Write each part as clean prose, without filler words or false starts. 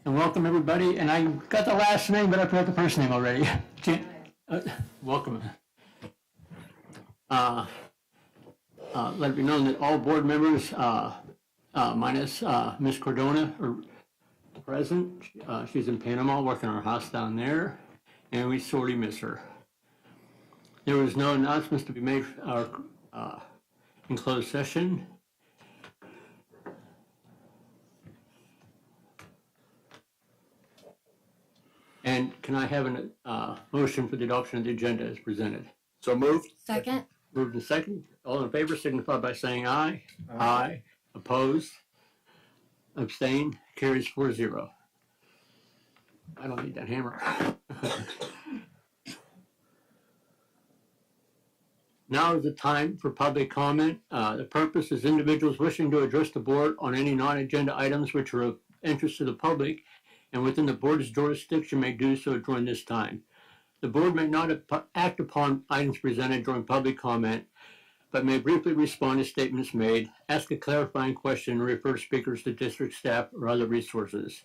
And welcome everybody. And I got the last name, but I forgot the first name already. Welcome. Let it be known that all board members, minus Ms. Cordona, are present. She's in Panama working our house down there, and we sorely miss her. There was no announcements to be made in closed session. And can I have a motion for the adoption of the agenda as presented? So moved. Second. Moved and second. All in favor signify by saying aye. Aye. Opposed? Abstain? Carries 4-0. I don't need that hammer. Now is the time for public comment. The purpose is individuals wishing to address the board on any non-agenda items which are of interest to the public and within the board's jurisdiction may do so during this time. The board may not act upon items presented during public comment, but may briefly respond to statements made, ask a clarifying question, or refer speakers to district staff or other resources.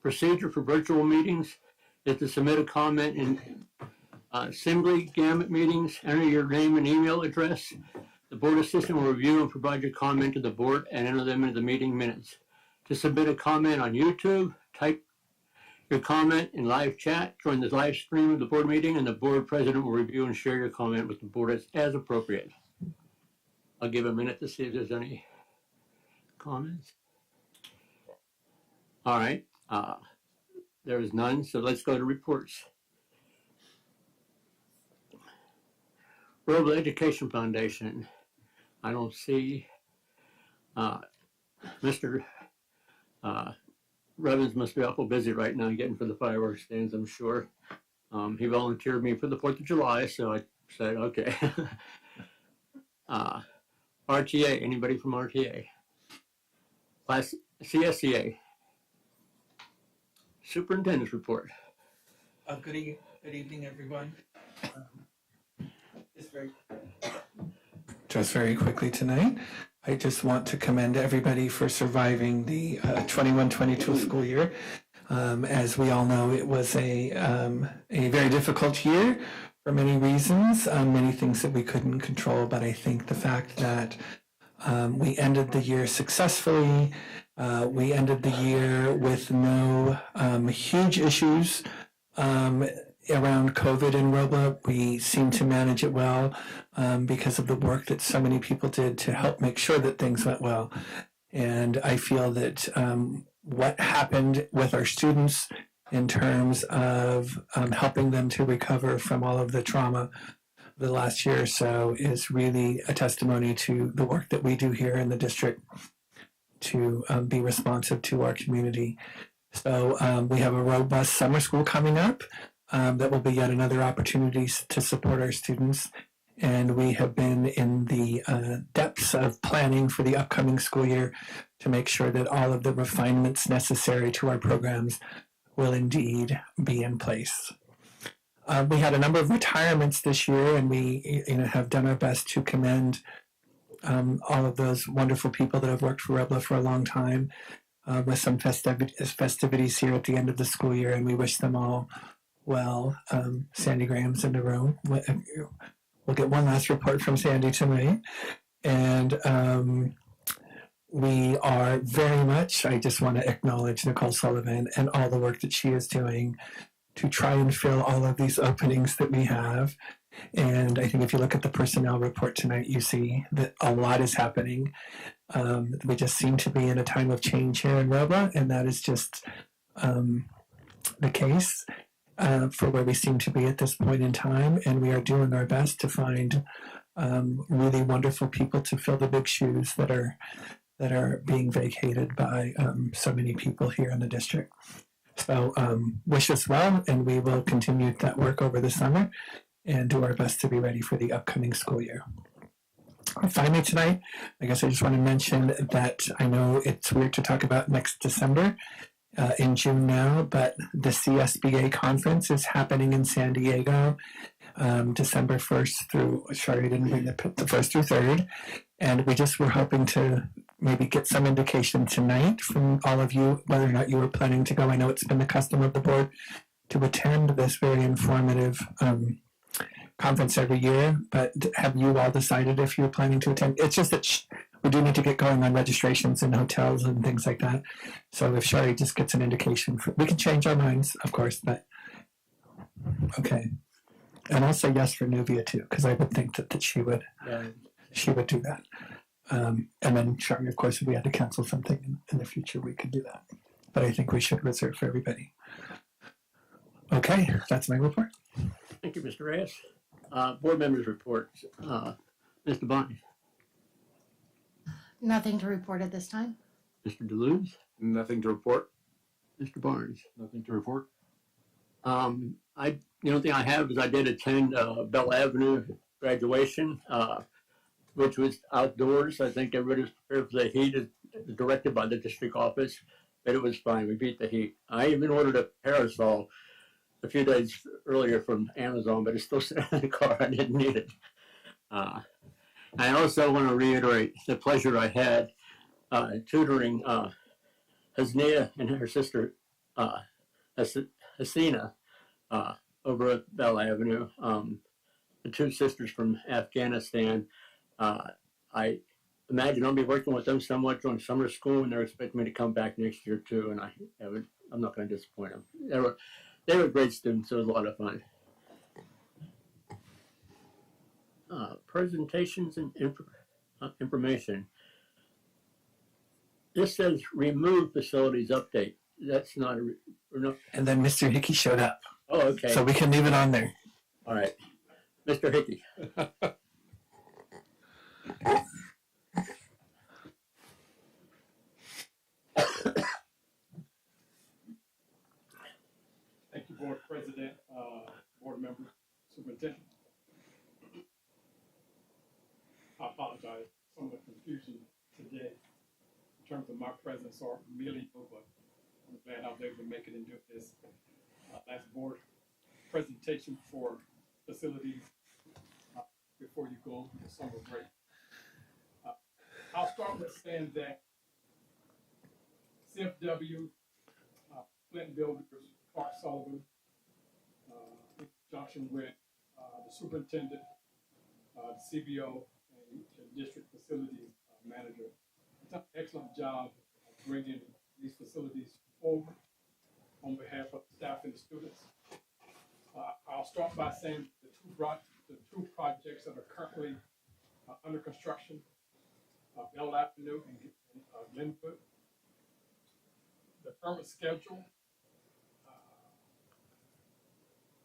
Procedure for virtual meetings is to submit a comment in Assembly Gamut meetings, enter your name and email address. The board assistant will review and provide your comment to the board and enter them into the meeting minutes. To submit a comment on YouTube, type your comment in live chat during the live stream of the board meeting, and the board president will review and share your comment with the board as appropriate. I'll give a minute to see if there's any comments. All right, there is none, so let's go to reports. Robla Education Foundation. I don't see Mr. Revens must be awful busy right now getting for the fireworks stands, I'm sure. He volunteered me for the 4th of July, so I said, okay. RTA, anybody from RTA? Class CSCA. Superintendent's report. Good evening, everyone. Just very quickly tonight, I just want to commend everybody for surviving the 21-22 school year. As we all know, it was a very difficult year for many reasons, many things that we couldn't control, but I think the fact that we ended the year successfully, we ended the year with no huge issues around COVID in Robla. We seem to manage it well because of the work that so many people did to help make sure that things went well. And I feel that what happened with our students in terms of helping them to recover from all of the trauma the last year or so is really a testimony to the work that we do here in the district to be responsive to our community. So we have a robust summer school coming up. That will be yet another opportunity to support our students. And we have been in the depths of planning for the upcoming school year to make sure that all of the refinements necessary to our programs will indeed be in place. We had a number of retirements this year, and we have done our best to commend all of those wonderful people that have worked for Robla for a long time with some festivities here at the end of the school year, and we wish them all well. Sandy Graham's in the room. We'll get one last report from Sandy tonight. And we are very much, I just want to acknowledge Nicole Sullivan and all the work that she is doing to try and fill all of these openings that we have. And I think if you look at the personnel report tonight, you see that a lot is happening. We just seem to be in a time of change here in Robla, and that is just the case. For where we seem to be at this point in time, and we are doing our best to find really wonderful people to fill the big shoes that are being vacated by so many people here in the district. So wish us well, and we will continue that work over the summer and do our best to be ready for the upcoming school year. Finally tonight, I guess I just want to mention that I know it's weird to talk about next December, in June now, but the CSBA conference is happening in San Diego, December 1st through, sorry, I didn't bring the 1st through 3rd, and we just were hoping to maybe get some indication tonight from all of you whether or not you were planning to go. I know it's been the custom of the board to attend this very informative conference every year, but have you all decided if you're planning to attend? It's just that we do need to get going on registrations and hotels and things like that. So if Sherry just gets an indication, we can change our minds, of course, but okay. And I'll say yes for Nuvia too, because I would think that she would do that. And then Sherry, of course, if we had to cancel something in the future, we could do that. But I think we should reserve for everybody. Okay, that's my report. Thank you, Mr. Reyes. Board members' reports. Mr. Bonnie. Nothing to report at this time. Mr. Deleuze. Nothing to report. Mr. Barnes. Nothing to report. The only thing I have is I did attend Bell Avenue graduation, which was outdoors. I think everybody was prepared for the heat. It's directed by the district office, but it was fine. We beat the heat. I even ordered a parasol a few days earlier from Amazon, but it's still sitting in the car. I didn't need it. I also want to reiterate the pleasure I had tutoring Hasnia and her sister Hasina over at Bell Avenue, the two sisters from Afghanistan. I imagine I'll be working with them somewhat during summer school, and they're expecting me to come back next year too, and I'm not going to disappoint them. They were great students. It was a lot of fun. Presentations and information. This says remove facilities update. That's not a. And then Mr. Hickey showed up. Oh, okay. So we can leave it on there. All right. Mr. Hickey. Thank you, Board President, Board Members, Superintendent. I apologize for some of the confusion today in terms of my presence or merely, but I'm glad I was able to make it and do this last board presentation for facilities before you go to summer break. I'll start with saying that CFW, Flint Builders, Clark Sullivan, in conjunction with the superintendent, the CBO, and the district facilities manager, have done an excellent job of bringing these facilities forward on behalf of the staff and the students. I'll start by saying the two projects that are currently under construction, Bell Avenue and Glenwood. The current schedule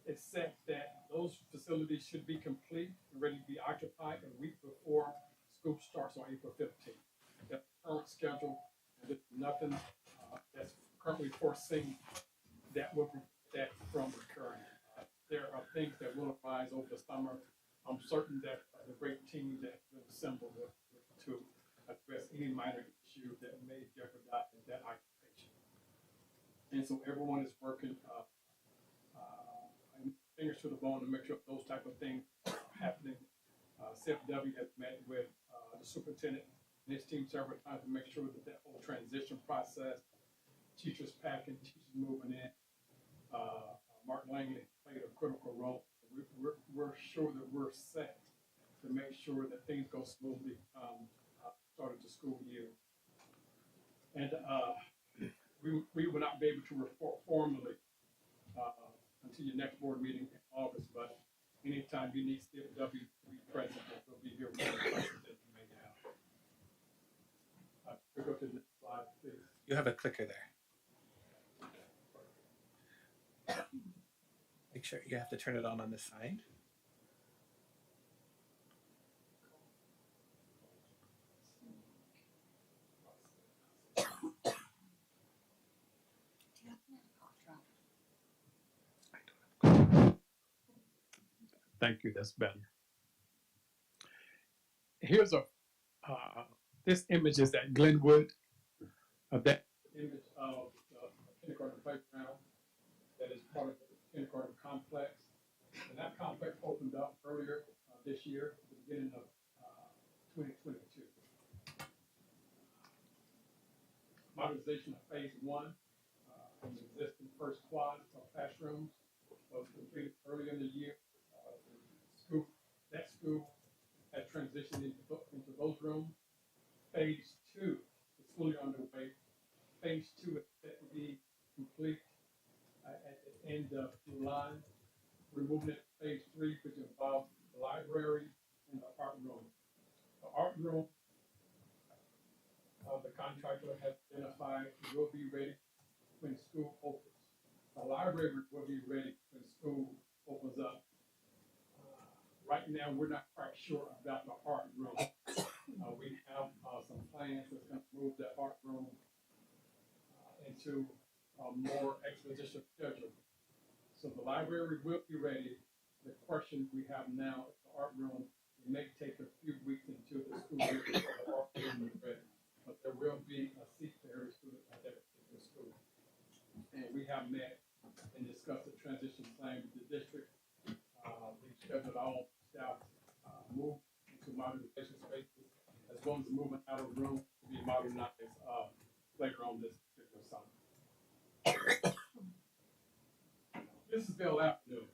is set that those facilities should be complete and ready to be occupied a week before school starts on April 15th. That's the current schedule, and there's nothing that's currently foreseen that will prevent that from occurring. There are things that will arise over the summer. I'm certain that the great team that will assemble to address any minor issue that may jeopardize that occupation. And so everyone is working fingers to the bone to make sure those type of things are happening. CFW has met with the superintendent and his team several times to make sure that that whole transition process, teachers packing, teachers moving in, Mark Langley played a critical role. We're sure that we're set to make sure that things go smoothly started the school year. And we will not be able to report formally until your next board meeting in August, but anytime you need CFW to be present, we'll be here with any questions that you may have. We'll go to the next slide, please. You have a clicker there. Make sure you have to turn it on the side. Thank you, that's better. Here's this image is at Glenwood, that image of the kindergarten playground that is part of the kindergarten complex. And that complex opened up earlier this year, at the beginning of 2022. modernization of phase one, from the existing first quad of classrooms was completed early in the year. That school has transitioned into those rooms. Phase two is fully underway. Phase two is set to be complete at the end of July. We're moving into phase three, which involves the library and the art room. The art room, the contractor has identified will be ready when school opens. The library will be ready when school opens up. Right now, we're not quite sure about the art room. We have some plans that's going to move the art room into a more expeditious schedule. So the library will be ready. The question we have now is the art room. It may take a few weeks until the school year before the art room is ready, but there will be a seat for every student at that particular school. And we have met and discussed the transition plan with the district. We scheduled our staff move into modernization spaces, as well as moving out of room to be modernized later on this particular summer. This is Bell Avenue.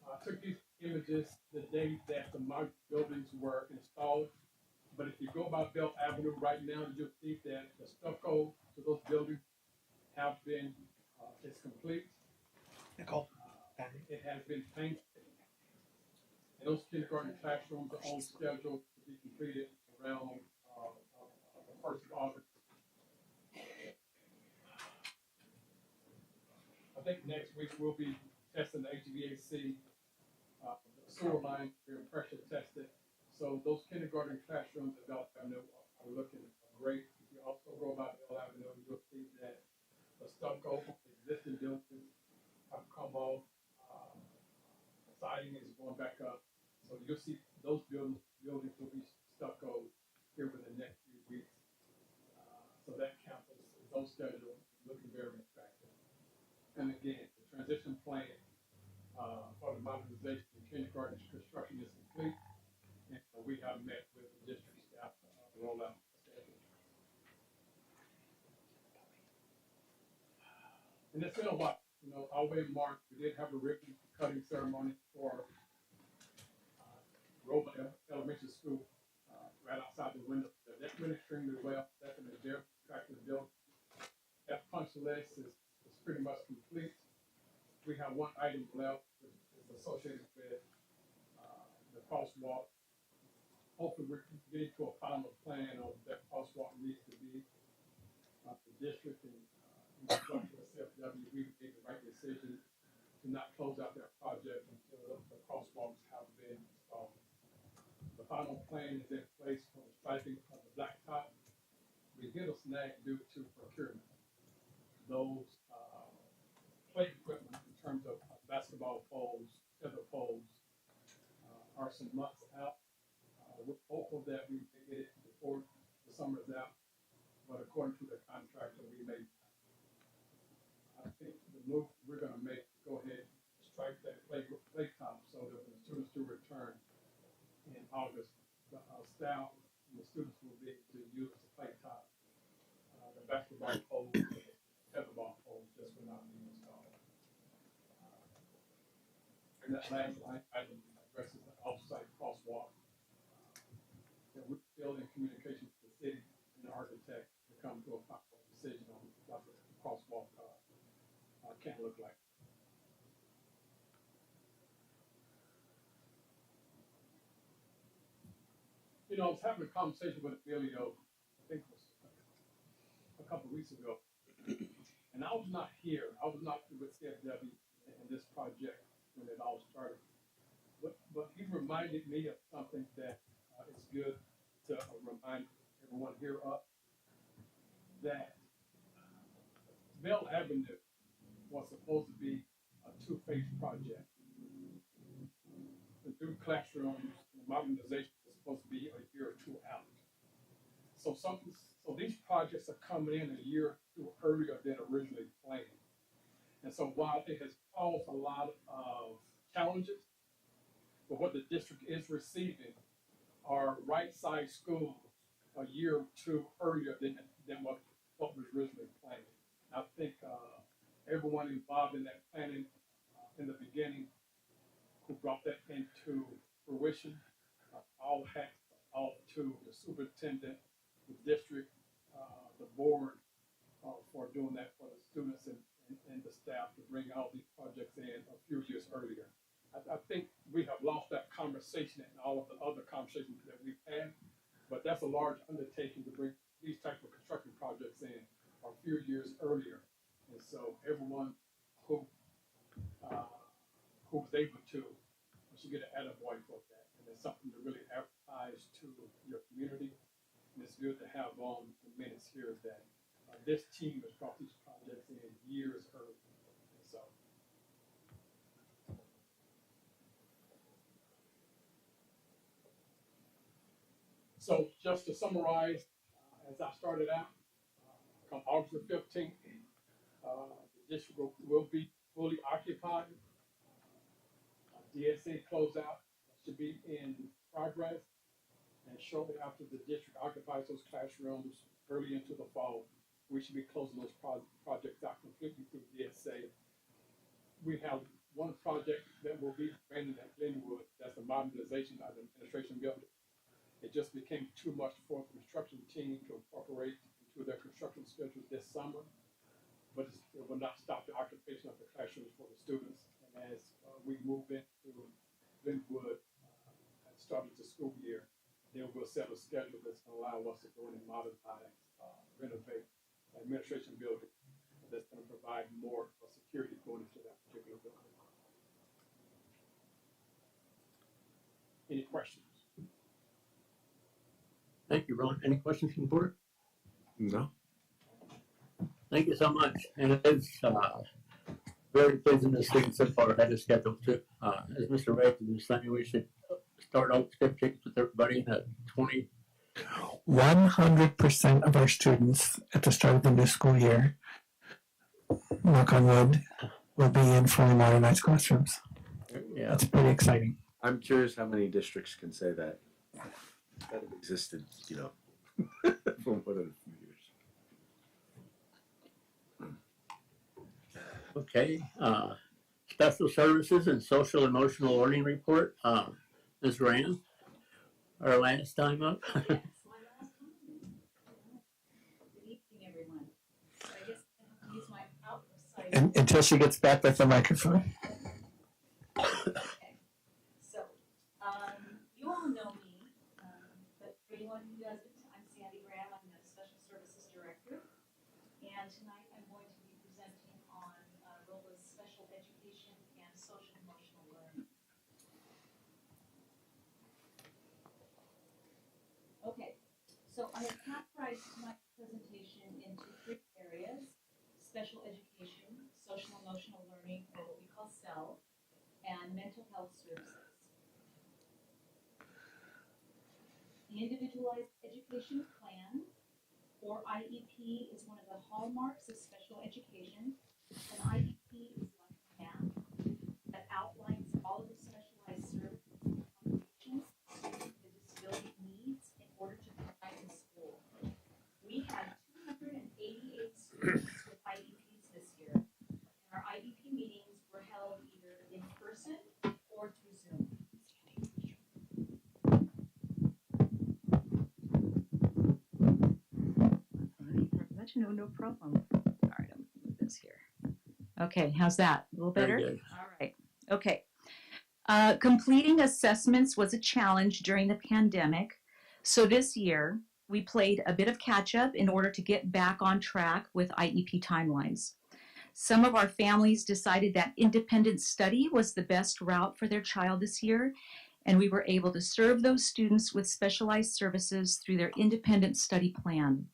I took these images the day that the modern buildings were installed. But if you go by Bell Avenue right now, you'll see that the stucco to those buildings have been, is complete. Nicole. It has been painted. And those kindergarten classrooms are on schedule to be completed around the 1st of August. I think next week we'll be testing the HVAC, the sewer lines being pressure tested. So those kindergarten classrooms at Bell Avenue are looking great. If you also go by Bell Avenue, you'll see that the stucco existing buildings have come off. Siding is going back up. So you'll see those buildings will be stucco here within the next few weeks. So that campus is on schedule, looking very attractive. And again, the transition plan for the modernization of kindergarten construction is complete. And we have met with the district staff to roll out the schedule. And it's been a while. You know, all the way in March, we did have a ribbon cutting ceremony for Robla Elementary School right outside the window. That went extremely well. Definitely very attractive building. That punch list is pretty much complete. We have one item left, which is associated with the crosswalk. Hopefully, we're getting to a final plan of that crosswalk needs to be. The district and conjunction with CFW, we made the right decision to not close out that project until the crosswalks have been installed. The final plan is in place for the striping of the blacktop. We hit a snag due to procurement. Those plate equipment in terms of basketball poles, tether poles, are some months out. We're hopeful that we may get it before the summer is out, but according to the contractor, we may. I think the move we're going to make is go ahead and strike that plate top so that when the students do return in August, the staff and the students will be able to use the plate top. The basketball poles, the tetherball poles just will not be installed. And that last item addresses the off-site crosswalk. That we're still in communication with the city and the architect to come to a final decision on what the crosswalk can look like. You know, I was having a conversation with Emilio, I think it was a couple of weeks ago, and I was not here. I was not with CFW in this project when it all started. But he reminded me of something that is good to remind everyone here of, that Bell Avenue was supposed to be a two-phase project. The new classrooms and modernization is supposed to be a year or two out. So these projects are coming in a year or two earlier than originally planned. And so while it has caused a lot of challenges, but what the district is receiving are right-sized schools a year or two earlier than what was originally board for doing that for the students and the staff to bring all these projects in a few years earlier. I think we have lost that conversation and all of the other conversations that we've had, but that's a large undertaking to bring these type of construction projects in a few years earlier. And so everyone who was able to should get an attaboy for that. And it's something to really advertise to your community. And it's good to have on the minutes here that this team has brought these projects in years early. And so just to summarize, as I started out, come August the 15th, the district will be fully occupied. DSA closeout should be in progress, and shortly after the district occupies those classrooms early into the fall, we should be closing those projects out completely through DSA. We have one project that will be abandoned at Glenwood. That's the modernization of the administration building. It just became too much for the construction team to incorporate into their construction schedule this summer, but it will not stop the occupation of the classrooms for the students. And as we move into Glenwood at the start of the school year, then we'll set a schedule that's going to allow us to go in and modernize, renovate the administration building that's going to provide more security going into that particular building. Any questions? Thank you, Ron. Any questions from the board? No. Thank you so much. And it is very pleasing to see so far ahead of schedule too. As Mr. Ray was saying, we should start out skip tickets with everybody at 20. 100% of our students at the start of the new school year, knock on wood, will be in fully modernized classrooms. Yeah. That's pretty exciting. I'm curious how many districts can say that it existed, for more than a few years. Okay. Special services and social emotional learning report. Ms. Rand, our last time up. Yes, my last time. Good evening, everyone. So I guess I have to use my outside. And until she gets back with the microphone. Okay. So, you all know me, but for anyone who doesn't, I'm Sandy Graham. I'm the Special Services Director. And tonight I'm going to be presenting on Robla's special education and social emotional learning. Okay, so I have categorized my presentation into three areas: special education, social emotional learning, or what we call SEL, and mental health services. The Individualized Education Plan, or IEP, is one of the hallmarks of special education. An IEP is like a plan that outlines all of the specialized services and accommodations students with disability needs in order to thrive in school. We had 288 students with IEPs this year, and our IEP meetings were held either in person or through Zoom. No problem. All right, I'm gonna move this here. Okay, how's that? A little better? Very good. All right, okay. Completing assessments was a challenge during the pandemic. So this year, we played a bit of catch up in order to get back on track with IEP timelines. Some of our families decided that independent study was the best route for their child this year, and we were able to serve those students with specialized services through their independent study plan.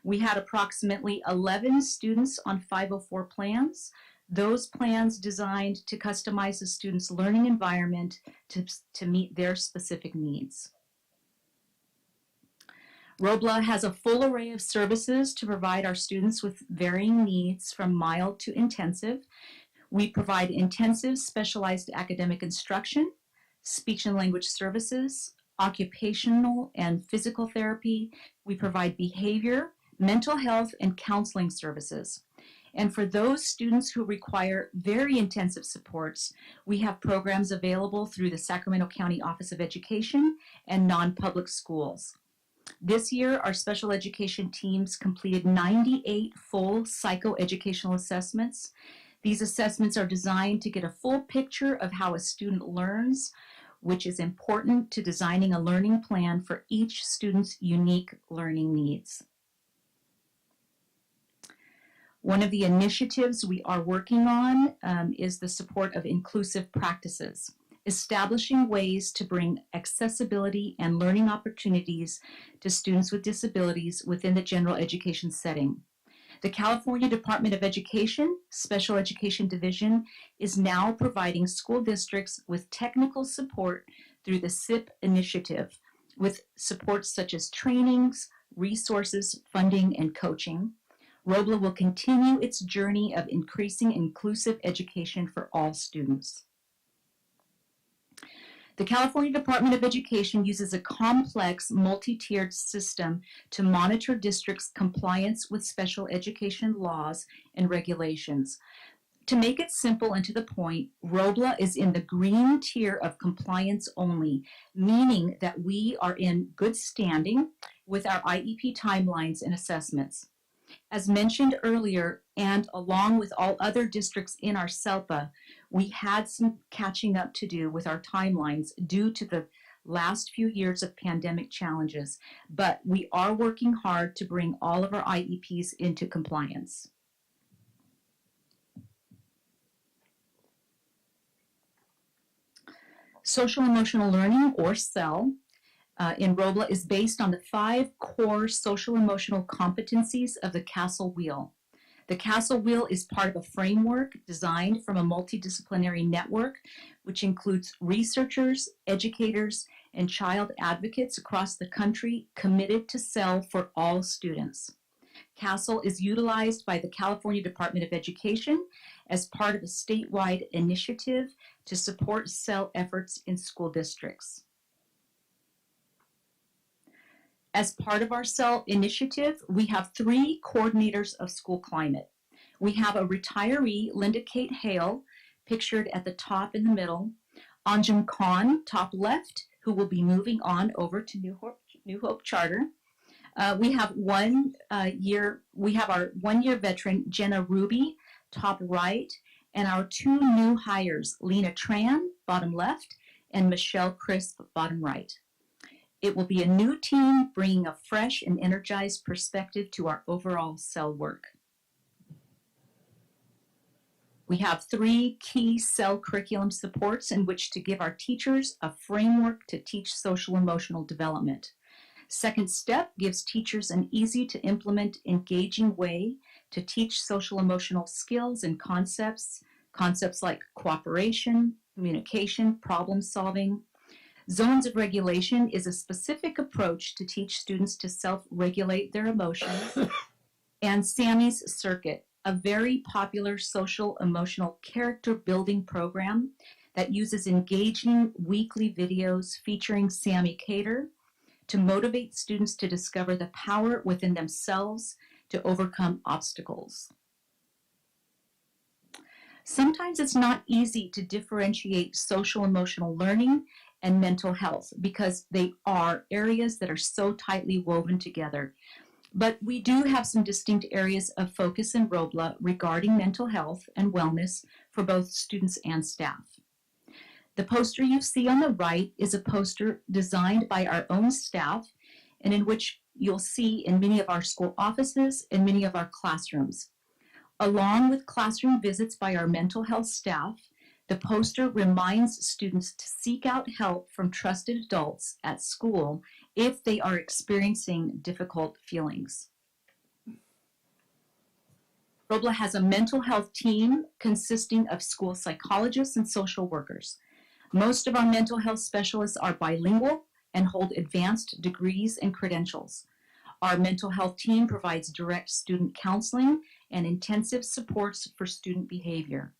We had approximately 11 students on 504 plans. Those plans designed to customize the student's learning environment to meet their specific needs. Robla has a full array of services to provide our students with varying needs from mild to intensive. We provide intensive specialized academic instruction, speech and language services, occupational and physical therapy. We provide behavior, mental health, and counseling services. And for those students who require very intensive supports, we have programs available through the Sacramento County Office of Education and non-public schools. This year, our special education teams completed 98 full psychoeducational assessments. These assessments are designed to get a full picture of how a student learns, which is important to designing a learning plan for each student's unique learning needs. One of the initiatives we are working on is the support of inclusive practices, establishing ways to bring accessibility and learning opportunities to students with disabilities within the general education setting. The California Department of Education Special Education Division is now providing school districts with technical support through the SIP initiative, with supports such as trainings, resources, funding, and coaching. Robla will continue its journey of increasing inclusive education for all students. The California Department of Education uses a complex multi-tiered system to monitor districts' compliance with special education laws and regulations. To make it simple and to the point, Robla is in the green tier of compliance only, meaning that we are in good standing with our IEP timelines and assessments. As mentioned earlier, and along with all other districts in our SELPA, we had some catching up to do with our timelines due to the last few years of pandemic challenges, but we are working hard to bring all of our IEPs into compliance. Social emotional learning, or SEL, in Robla is based on the 5 core social emotional competencies of the Castle Wheel. The Castle Wheel is part of a framework designed from a multidisciplinary network, which includes researchers, educators, and child advocates across the country committed to SEL for all students. Castle is utilized by the California Department of Education as part of a statewide initiative to support SEL efforts in school districts. As part of our SEL initiative, we have 3 coordinators of school climate. We have a retiree, Linda Kate Hale, pictured at the top in the middle, Anjum Khan, top left, who will be moving on over to New Hope Charter. We have our 1-year veteran, Jenna Ruby, top right, and our 2 new hires, Lena Tran, bottom left, and Michelle Crisp, bottom right. It will be a new team bringing a fresh and energized perspective to our overall SEL work. We have 3 key SEL curriculum supports in which to give our teachers a framework to teach social emotional development. Second Step gives teachers an easy to implement, engaging way to teach social emotional skills and concepts like cooperation, communication, problem solving. Zones of Regulation is a specific approach to teach students to self-regulate their emotions. And Sammy's Circuit, a very popular social emotional character building program that uses engaging weekly videos featuring Sammy Cater to motivate students to discover the power within themselves to overcome obstacles. Sometimes it's not easy to differentiate social emotional learning and mental health because they are areas that are so tightly woven together. But we do have some distinct areas of focus in Robla regarding mental health and wellness for both students and staff. The poster you see on the right is a poster designed by our own staff and in which you'll see in many of our school offices and many of our classrooms. Along with classroom visits by our mental health staff, the poster reminds students to seek out help from trusted adults at school if they are experiencing difficult feelings. Robla has a mental health team consisting of school psychologists and social workers. Most of our mental health specialists are bilingual and hold advanced degrees and credentials. Our mental health team provides direct student counseling and intensive supports for student behavior.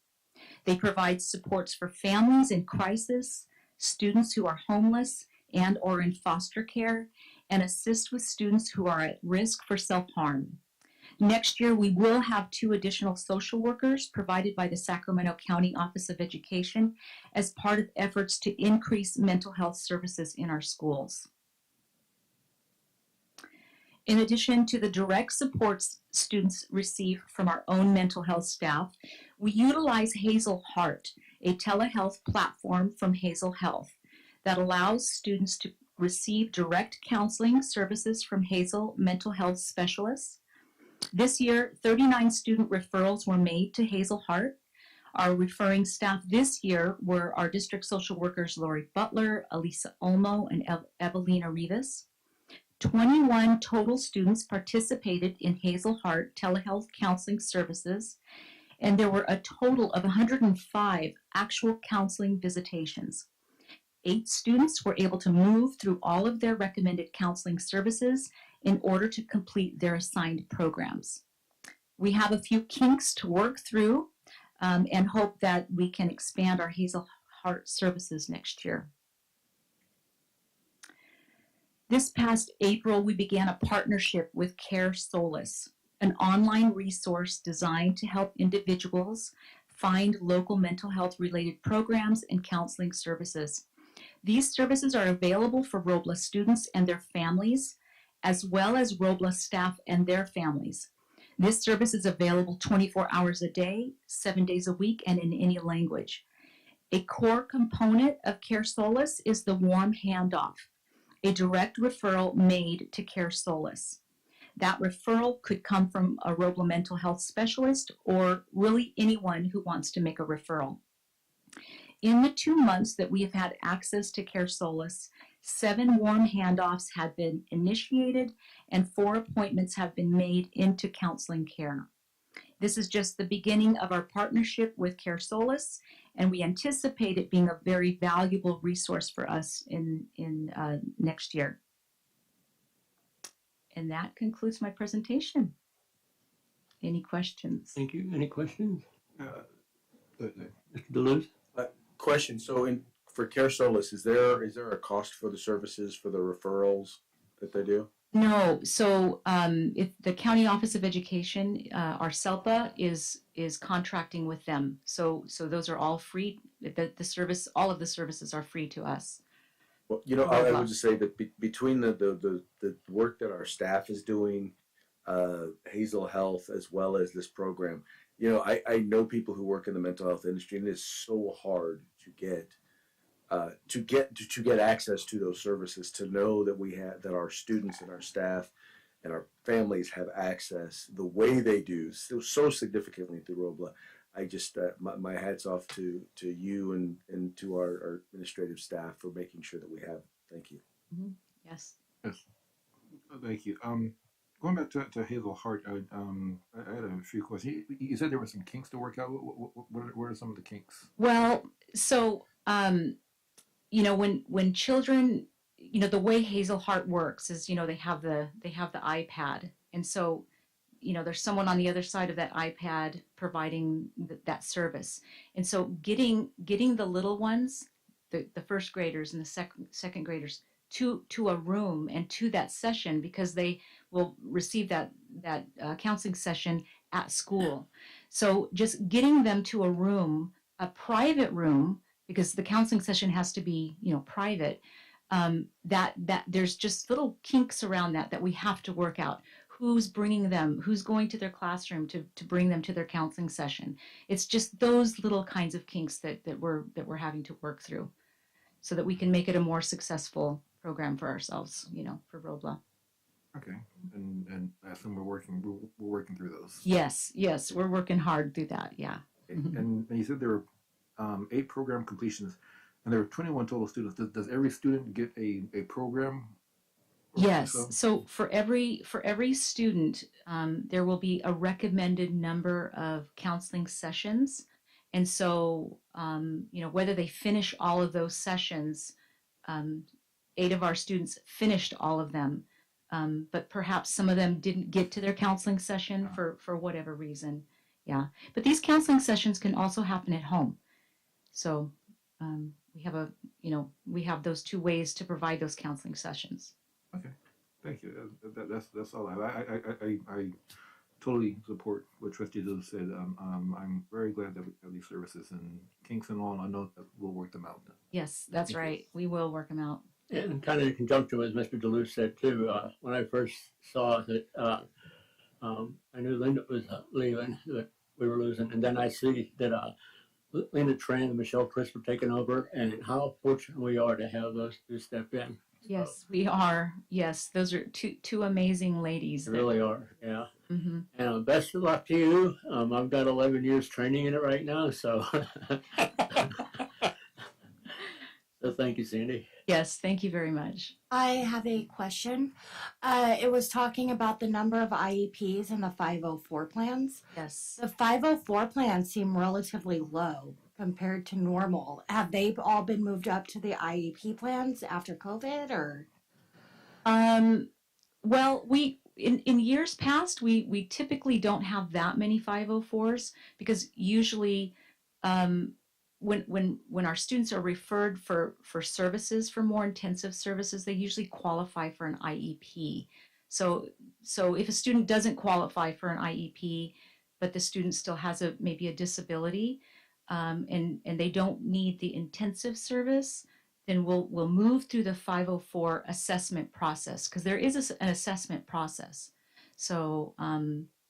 They provide supports for families in crisis, students who are homeless and or in foster care, and assist with students who are at risk for self-harm. Next year, we will have 2 additional social workers provided by the Sacramento County Office of Education as part of efforts to increase mental health services in our schools. In addition to the direct supports students receive from our own mental health staff, we utilize Hazel Heart, a telehealth platform from Hazel Health that allows students to receive direct counseling services from Hazel mental health specialists. This year, 39 student referrals were made to Hazel Heart. Our referring staff this year were our district social workers Lori Butler, Elisa Olmo, and Evelina Rivas. 21 total students participated in Hazel Heart telehealth counseling services, and there were a total of 105 actual counseling visitations. 8 students were able to move through all of their recommended counseling services in order to complete their assigned programs. We have a few kinks to work through and hope that we can expand our Hazel Heart services next year. This past April, we began a partnership with Solace, an online resource designed to help individuals find local mental health related programs and counseling services. These services are available for Robla students and their families, as well as Robla staff and their families. This service is available 24 hours a day, 7 days a week, and in any language. A core component of Solace is the warm handoff, a direct referral made to Solace. That referral could come from a Robla mental health specialist or really anyone who wants to make a referral. In the 2 months that we have had access to Solace, 7 warm handoffs have been initiated and 4 appointments have been made into counseling care. This is just the beginning of our partnership with Solace, and we anticipate it being a very valuable resource for us in next year. And that concludes my presentation. Any questions? Thank you. Any questions? Mr. DeLuz? Question, so for Solace, is there a cost for the services, for the referrals that they do? No. So if the County Office of Education, our SELPA is contracting with them. So those are all free. The service, all of the services are free to us. Well, I would just say that between the work that our staff is doing, Hazel Health, as well as this program, I know people who work in the mental health industry, and it's so hard to get access to those services, to know that our students and our staff and our families have access the way they do so significantly through Robla. I just my hats off to you and to our administrative staff for making sure that we have. Thank you. Mm-hmm. Yes. Yes. Thank you. Going back to Hazel Hart, I had a few questions. You said there were some kinks to work out. What are some of the kinks? Well, so when children, the way Hazel Heart works is, they have the iPad, and so there's someone on the other side of that iPad providing that service, and so getting the little ones, the first graders and the second graders to a room and to that session, because they will receive that counseling session at school. So just getting them to a room, a private room, because the counseling session has to be private. That there's just little kinks around that we have to work out. Who's bringing them? Who's going to their classroom to bring them to their counseling session? It's just those little kinds of kinks that we're having to work through, so that we can make it a more successful program for ourselves, for Robla. Okay, and I assume we're working through those. Yes, we're working hard through that. Yeah. Okay. And you said there were 8 program completions, and there were 21 total students. Does every student get a program? Yes. So for every student, there will be a recommended number of counseling sessions, and so whether they finish all of those sessions, 8 of our students finished all of them, but perhaps some of them didn't get to their counseling session for whatever reason. Yeah. But these counseling sessions can also happen at home. So we have those 2 ways to provide those counseling sessions. Okay, thank you. That's all I totally support what Trustee Lewis said. I'm very glad that we have these services, and kinks and all. I know that we'll work them out. Yes, that's Thank you. right. We will work them out. And kind of in conjunction with Mr. Duluth said too, when I first saw that, I knew Linda was leaving, that we were losing, and then I see that Linda Tran and Michelle Chris were taking over, and how fortunate we are to have those two step in. Yes, we are. Yes, those are two amazing ladies. They really are, yeah. Mm-hmm. And best of luck to you. I've got 11 years training in it right now, so. So thank you, Sandy. Yes, thank you very much. I have a question. It was talking about the number of IEPs and the 504 plans. Yes. The 504 plans seem relatively low compared to normal. Have they all been moved up to the IEP plans after COVID, or? Well, in years past, we typically don't have that many 504s because usually when our students are referred for services, for more intensive services, they usually qualify for an IEP. So if a student doesn't qualify for an IEP, but the student still has maybe a disability, and they don't need the intensive service, then we'll move through the 504 assessment process, because there is an assessment process. So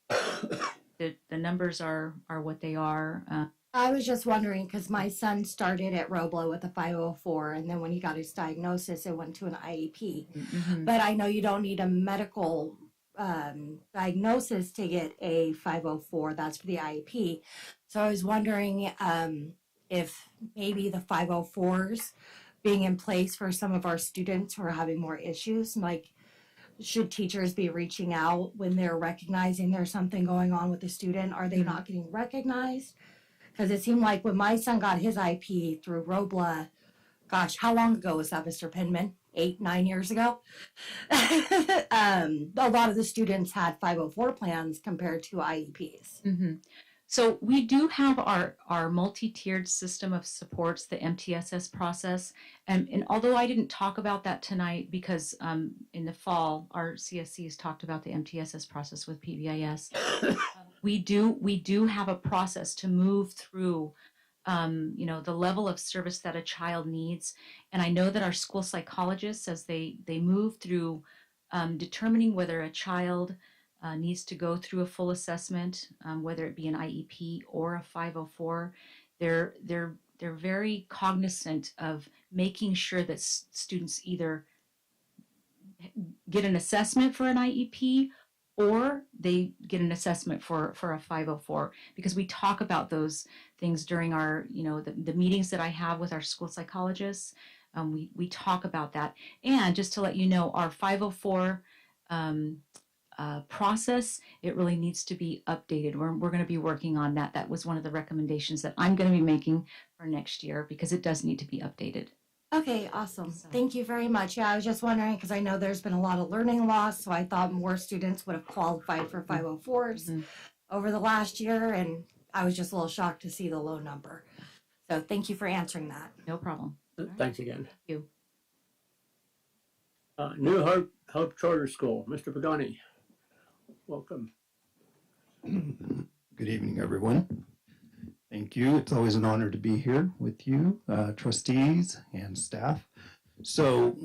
the numbers are what they are. I was just wondering because my son started at Robla with a 504, and then when he got his diagnosis, it went to an IEP. Mm-hmm. But I know you don't need a medical diagnosis to get a 504. That's for the IEP. So I was wondering if maybe the 504s being in place for some of our students who are having more issues, like should teachers be reaching out when they're recognizing there's something going on with the student? Are they not getting recognized? Because it seemed like when my son got his IP through Robla, gosh, how long ago was that, Mr. Penman? 8-9 years ago? A lot of the students had 504 plans compared to IEPs. Mm-hmm. So we do have our multi-tiered system of supports, the MTSS process. And although I didn't talk about that tonight because in the fall, our CSCs talked about the MTSS process with PBIS, we do have a process to move through the level of service that a child needs. And I know that our school psychologists, as they move through determining whether a child needs to go through a full assessment, whether it be an IEP or a 504, they're very cognizant of making sure that students either get an assessment for an IEP or they get an assessment for a 504, because we talk about those things during our, the meetings that I have with our school psychologists. We talk about that. And just to let you know, our 504 process, it really needs to be updated. We're going to be working on that. That was one of the recommendations that I'm going to be making for next year, because it does need to be updated. Okay, awesome. Thank you very much. Yeah, I was just wondering because I know there's been a lot of learning loss, so I thought more students would have qualified for 504s over the last year, and I was just a little shocked to see the low number. So thank you for answering that. No problem. Thanks again. Thank you. New Hope Charter School, Mr. Pagani. Welcome. Good evening, everyone. Thank you. It's always an honor to be here with you, trustees and staff. So,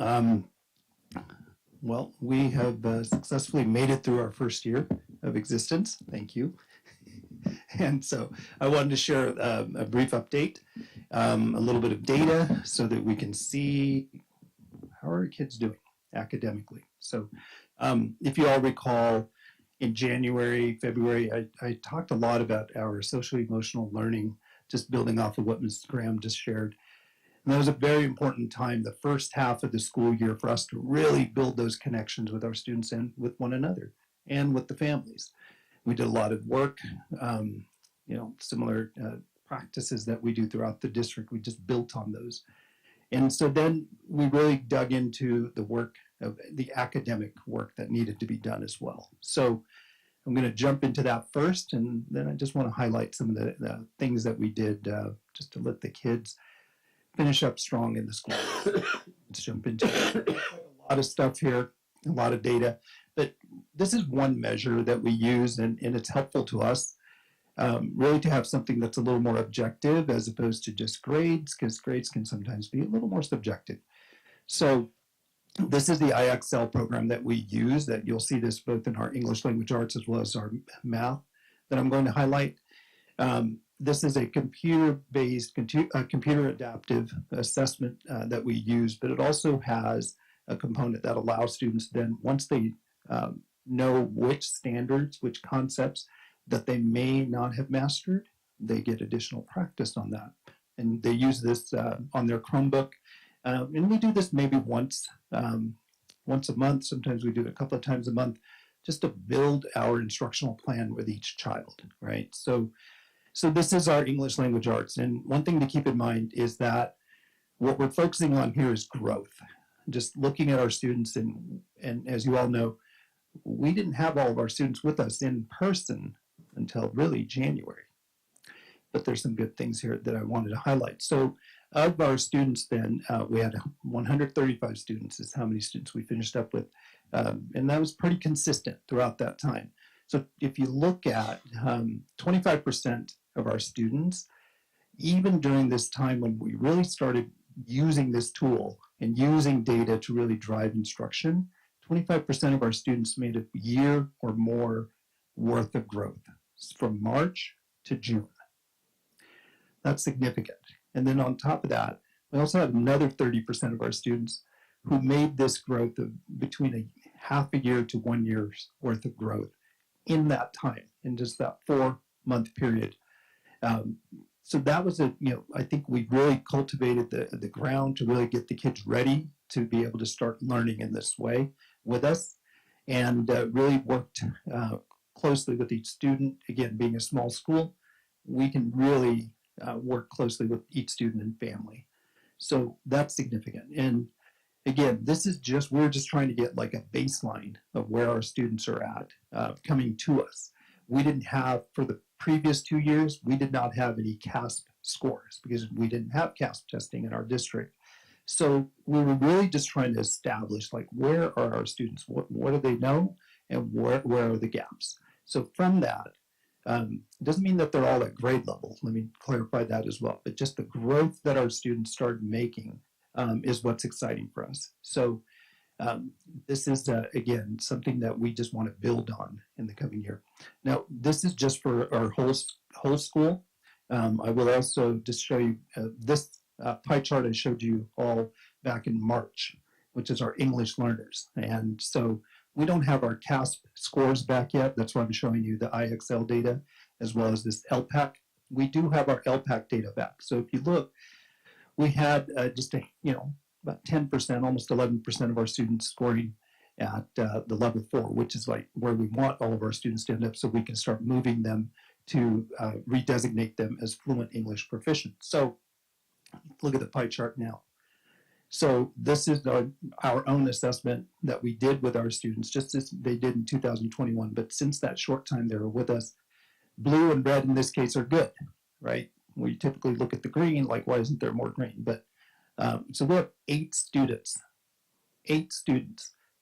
well, we have successfully made it through our first year of existence. Thank you. And so I wanted to share a brief update, a little bit of data so that we can see how are our kids doing academically. So if you all recall, in January, February, I talked a lot about our social emotional learning, just building off of what Ms. Graham just shared. And that was a very important time, the first half of the school year, for us to really build those connections with our students and with one another and with the families. We did a lot of work, similar practices that we do throughout the district. We just built on those. And so then we really dug into the work of the academic work that needed to be done as well. So I'm going to jump into that first, and then I just want to highlight some of the things that we did just to let the kids finish up strong in the school. Let's jump into it. A lot of stuff here, a lot of data, but this is one measure that we use, and it's helpful to us really to have something that's a little more objective as opposed to just grades, because grades can sometimes be a little more subjective. So This is the IXL program that we use, that you'll see this both in our English language arts as well as our math that I'm going to highlight. This is a computer-based, computer adaptive assessment that we use, but it also has a component that allows students then, once they know which standards, which concepts that they may not have mastered, they get additional practice on that. And they use this on their Chromebook. And we do this maybe once a month. Sometimes we do it a couple of times a month, just to build our instructional plan with each child, right? So this is our English language arts. And one thing to keep in mind is that what we're focusing on here is growth. Just looking at our students, and as you all know, we didn't have all of our students with us in person until really January. But there's some good things here that I wanted to highlight. So of our students then, we had 135 students is how many students we finished up with. And that was pretty consistent throughout that time. So if you look at 25% of our students, even during this time when we really started using this tool and using data to really drive instruction, 25% of our students made a year or more worth of growth from March to June. That's significant. And then on top of that, we also have another 30% of our students who made this growth of between a half a year to 1 year's worth of growth in that time, in just that 4-month period. So that was I think we really cultivated the ground to really get the kids ready to be able to start learning in this way with us, and really worked closely with each student. Again, being a small school, we can really work closely with each student and family. So that's significant. And again, we're just trying to get like a baseline of where our students are at coming to us. We didn't have, for the previous 2 years, we did not have any CASP scores because we didn't have CASP testing in our district. So we were really just trying to establish, like, where are our students? What do they know? And where are the gaps? So from that, doesn't mean that they're all at grade level. Let me clarify that as well. But just the growth that our students started making is what's exciting for us. So this is, again, something that we just want to build on in the coming year. Now, this is just for our whole school. I will also just show you this pie chart I showed you all back in March, which is our English learners. And so we don't have our CASP scores back yet. That's why I'm showing you the IXL data as well as this ELPAC. We do have our ELPAC data back. So if you look, we had about 10%, almost 11% of our students scoring at the level 4, which is like where we want all of our students to end up, so we can start moving them to redesignate them as fluent English proficient. So look at the pie chart now. So this is our own assessment that we did with our students, just as they did in 2021. But since that short time they were with us, blue and red in this case are good, right? We typically look at the green, like, why isn't there more green? But so we have 8 students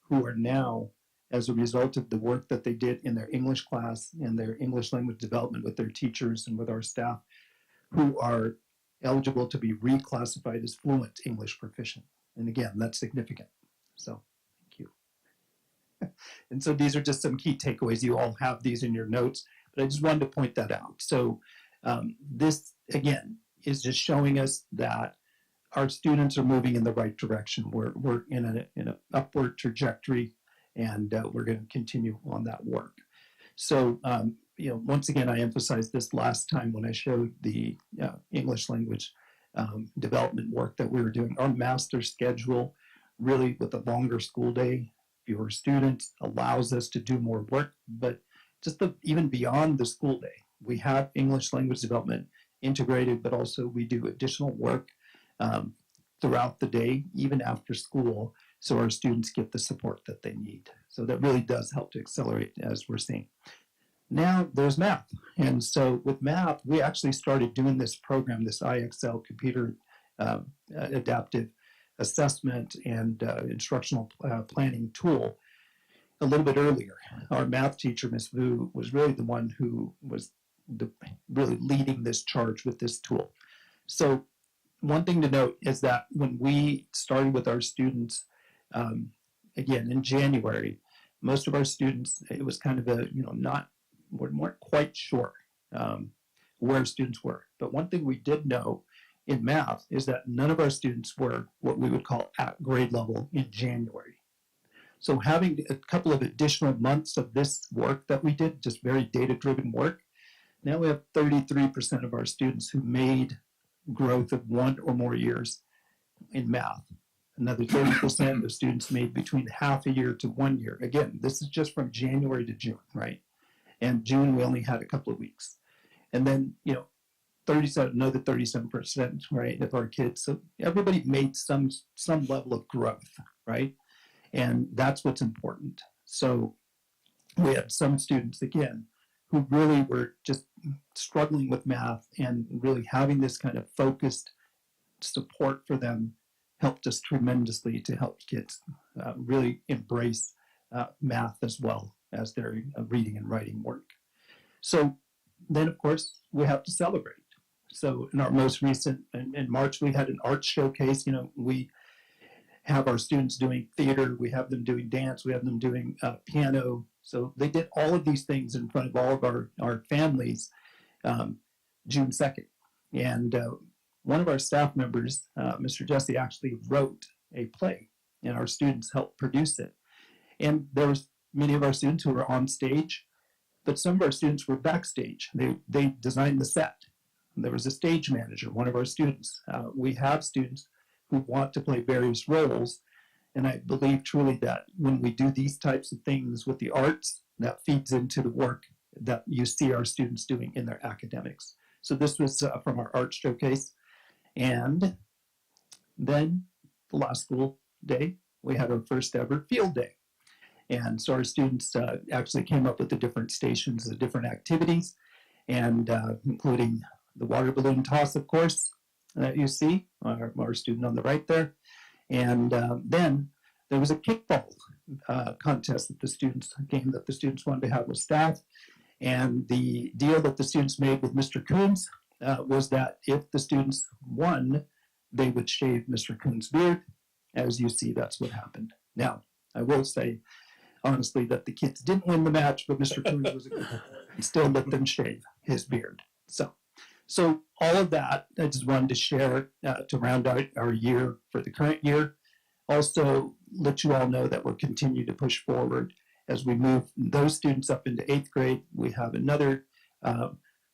who are now, as a result of the work that they did in their English class and their English language development with their teachers and with our staff, who are eligible to be reclassified as fluent English proficient. And again, that's significant. So thank you. And so these are just some key takeaways. You all have these in your notes, but I just wanted to point that out. So this, again, is just showing us that our students are moving in the right direction. We're in an upward trajectory, and we're going to continue on that work. So, once again, I emphasized this last time when I showed the English language development work that we were doing. Our master schedule, really with a longer school day, fewer students, allows us to do more work. But just even beyond the school day, we have English language development integrated, but also we do additional work throughout the day, even after school, so our students get the support that they need. So that really does help to accelerate, as we're seeing. Now there's math. And so with math, we actually started doing this program, this IXL computer adaptive assessment and instructional planning tool a little bit earlier. Our math teacher, Ms. Vu, was really the one who was really leading this charge with this tool. So one thing to note is that when we started with our students, Again, in January, most of our students, it was kind of a, we weren't quite sure where students were. But one thing we did know in math is that none of our students were what we would call at grade level in January. So having a couple of additional months of this work that we did, just very data-driven work, now we have 33% of our students who made growth of 1 or more years in math. Another 30% of students made between half a year to 1 year. Again, this is just from January to June, right? And June, we only had a couple of weeks. And then, another 37%, right, of our kids. So everybody made some level of growth, right? And that's what's important. So we had some students, again, who really were just struggling with math, and really having this kind of focused support for them helped us tremendously to help kids really embrace math as well as their reading and writing work. So then, of course, we have to celebrate. So in our most recent, in March, we had an art showcase. We have our students doing theater, we have them doing dance, we have them doing piano. So they did all of these things in front of all of our families June 2nd. And one of our staff members, Mr. Jesse, actually wrote a play, and our students helped produce it. And there was many of our students who were on stage, but some of our students were backstage. They designed the set. There was a stage manager, one of our students. We have students who want to play various roles, and I believe truly that when we do these types of things with the arts, that feeds into the work that you see our students doing in their academics. So this was from our art showcase. And then the last school day, we had our first ever field day. And so our students actually came up with the different stations, the different activities, and including the water balloon toss, of course, that you see, our student on the right there. And then there was a kickball contest that game that the students wanted to have with staff. And the deal that the students made with Mr. Coons was that if the students won, they would shave Mr. Coons' beard. As you see, that's what happened. Now, I will say, honestly, that the kids didn't win the match, but Mr. Coons was a good player and still let them shave his beard. So all of that, I just wanted to share to round out our year for the current year. Also, let you all know that we're continuing to push forward as we move those students up into 8th grade. We have another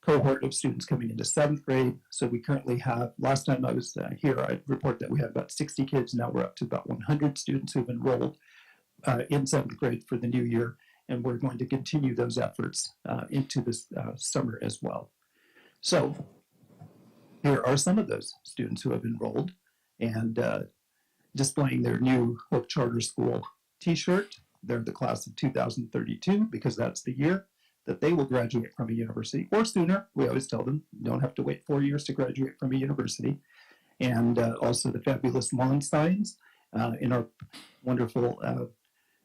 cohort of students coming into 7th grade. So we currently have, last time I was here, I report that we had about 60 kids. Now we're up to about 100 students who've enrolled in 7th grade for the new year. And we're going to continue those efforts into this summer as well. So here are some of those students who have enrolled and displaying their new Hope Charter School t-shirt. They're the class of 2032 because that's the year that they will graduate from a university, or sooner. We always tell them, you don't have to wait 4 years to graduate from a university. And also the fabulous lawn signs in our wonderful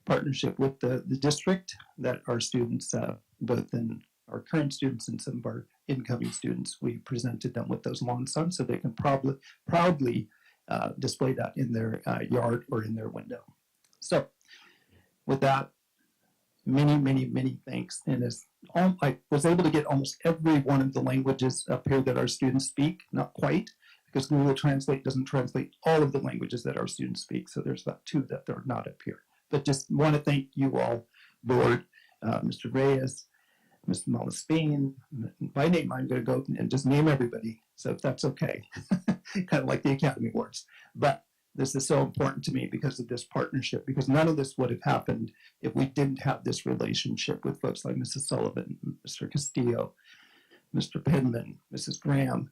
partnership with the district, that our students, both in our current students and some of our incoming students, we presented them with those lawn signs so they can proudly display that in their yard or in their window. So with that, many thanks. And I was able to get almost every one of the languages up here that our students speak, not quite, because Google Translate doesn't translate all of the languages that our students speak. So there's about 2 that are not up here. But just want to thank you all, board, Mr. Reyes, Mr. Malaspine. By name, I'm going to go and just name everybody. So if that's okay, kind of like the Academy Awards. But this is so important to me because of this partnership, because none of this would have happened if we didn't have this relationship with folks like Mrs. Sullivan, Mr. Castillo, Mr. Penman, Mrs. Graham,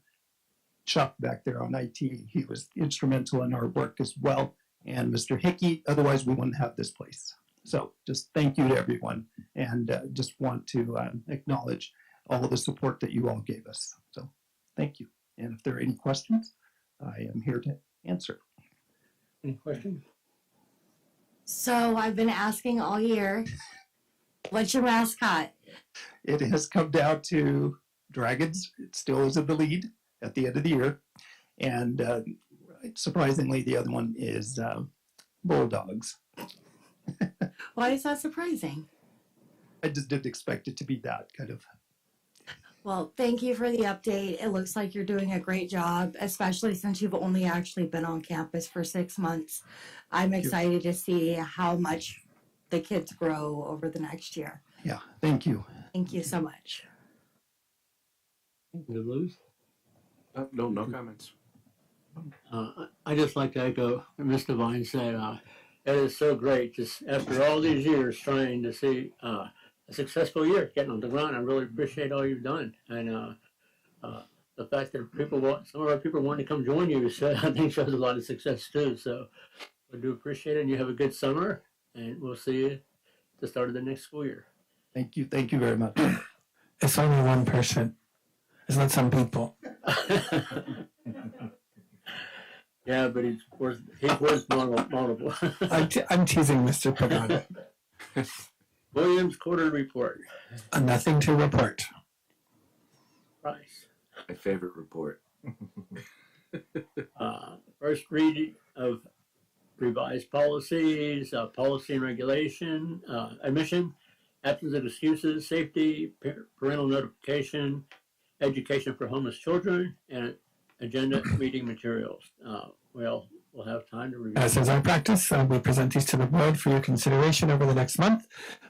Chuck back there on IT. He was instrumental in our work as well. And Mr. Hickey, otherwise we wouldn't have this place. So just thank you to everyone, and just want to acknowledge all of the support that you all gave us. So thank you. And if there are any questions, I am here to answer. Any questions? So I've been asking all year, what's your mascot? It has come down to Dragons. It still is in the lead at the end of the year. And surprisingly, the other one is bulldogs. Why is that surprising? I just didn't expect it to be that kind of. Well, thank you for the update. It looks like you're doing a great job, especially since you've only actually been on campus for 6 months. I'm excited to see how much the kids grow over the next year. Yeah, thank you. Thank you so much. You lose? No comments. I just like to echo what Ms. Devine said. It is so great just after all these years trying to see a successful year getting on the ground. I really appreciate all you've done. And the fact that some of our people want to come join you, so I think shows a lot of success too. So I do appreciate it. And you have a good summer, and we'll see you at the start of the next school year. Thank you. Thank you very much. It's only one person. It's not some people. Yeah, but he's worth multiple. I'm teasing Mr. Pagano. Williams quarter report. Nothing to report. Price. My favorite report. First reading of revised policies, policy and regulation, admission, absence of excuses, safety, parental notification, education for homeless children, and agenda meeting materials. We'll have time to review. As is our practice, we present these to the board for your consideration over the next month.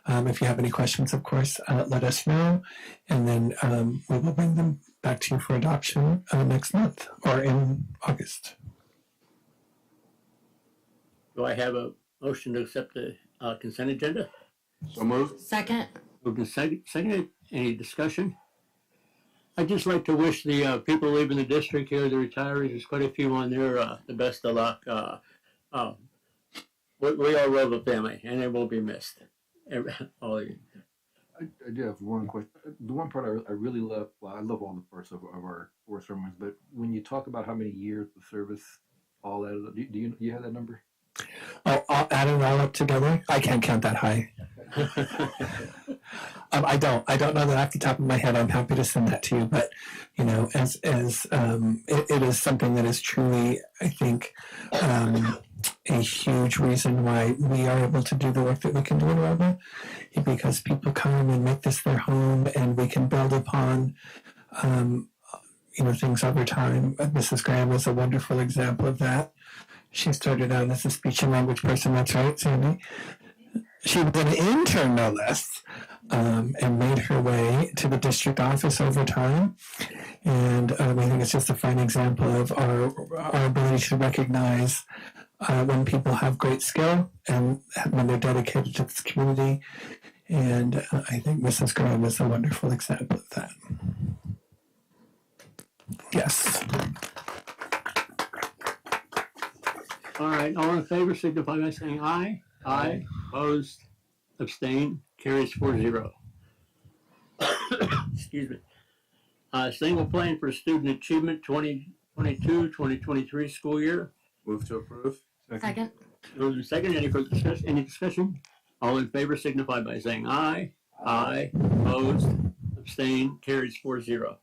If you have any questions, of course, let us know, and then we will bring them back to you for adoption next month or in August. Do I have a motion to accept the consent agenda? So moved. Second. Moved and seconded. Any discussion? I'd just like to wish the people leaving the district here, the retirees, there's quite a few on there, the best of luck. We are Robla family, and they will be missed. All of you. I do have one question. The one part I really love, well, I love all the parts of our 4 sermons, but when you talk about how many years of service, all that, do you have that number? Oh, I'll add it all up together. I can't count that high. I don't know that off the top of my head. I'm happy to send that to you, but as it is something that is truly, I think, a huge reason why we are able to do the work that we can do in Robla, because people come and make this their home, and we can build upon things over time. Mrs. Graham is a wonderful example of that. She started out as a speech and language person. That's right, Sandy. She was an intern, no less, and made her way to the district office over time. And I think it's just a fine example of our ability to recognize when people have great skill and when they're dedicated to this community. And I think Mrs. Graham is a wonderful example of that. Yes. All right, all in favor signify by saying aye. Aye. Opposed, abstained, carries 4-0. Excuse me. Single plan for student achievement 2022-2023 school year. Move to approve. Second. Moved and second. Any further discussion? Any discussion? All in favor signify by saying aye. Aye. Opposed, abstained, carries 4-0.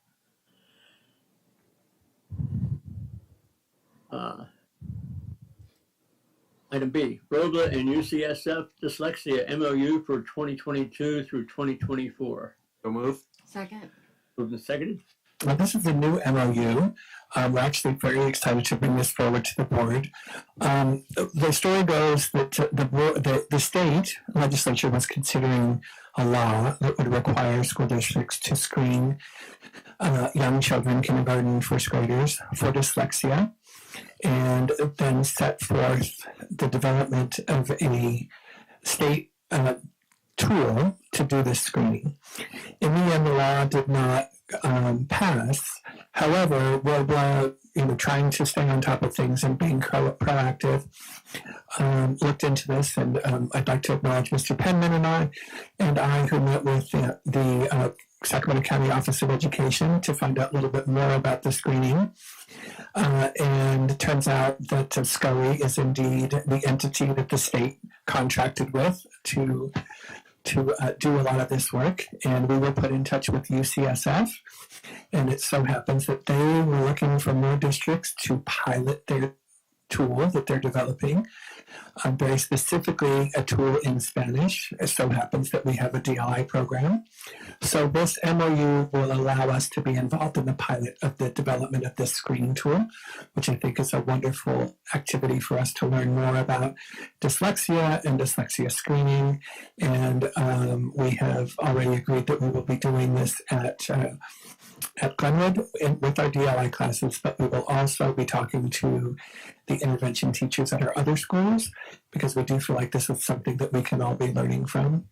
Item B, Robla and UCSF dyslexia MOU for 2022 through 2024. So moved. Second. Moved and seconded. Well, this is a new MOU. We're actually very excited to bring this forward to the board. The story goes that the state legislature was considering a law that would require school districts to screen young children, kindergarten and first graders, for dyslexia, and then set forth the development of a state tool to do this screening. In the end, the law did not pass. However, Robla, trying to stay on top of things and being proactive, looked into this, and I'd like to acknowledge Mr. Penman and I who met with the Sacramento County Office of Education to find out a little bit more about the screening. And it turns out that SCOE is indeed the entity that the state contracted with to do a lot of this work. And we were put in touch with UCSF. And it so happens that they were looking for more districts to pilot their tool that they're developing. very specifically a tool in Spanish. It so happens that we have a DLI program. So this MOU will allow us to be involved in the pilot of the development of this screening tool, which I think is a wonderful activity for us to learn more about dyslexia and dyslexia screening. And we have already agreed that we will be doing this at Glenwood with our DLI classes, but we will also be talking to the intervention teachers at our other schools, because we do feel like this is something that we can all be learning from.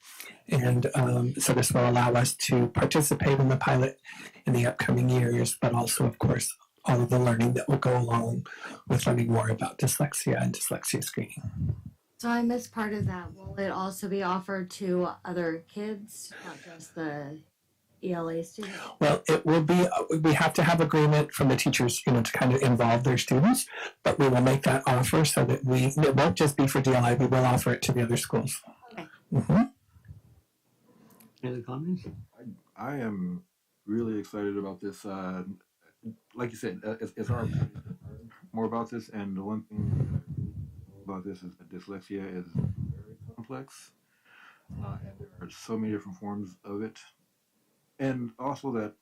And so this will allow us to participate in the pilot in the upcoming years, but also, of course, all of the learning that will go along with learning more about dyslexia and dyslexia screening. So I missed part of that. Will it also be offered to other kids, not just the ELA students? Well, it will be, we have to have agreement from the teachers, to kind of involve their students, but we will make that offer so that it won't just be for DLI, we will offer it to the other schools. Okay. Mm-hmm. Any other comments? I am really excited about this. Like you said, it's our more about this, and the one thing about this is that dyslexia is very complex, and there are so many different forms of it. And also that,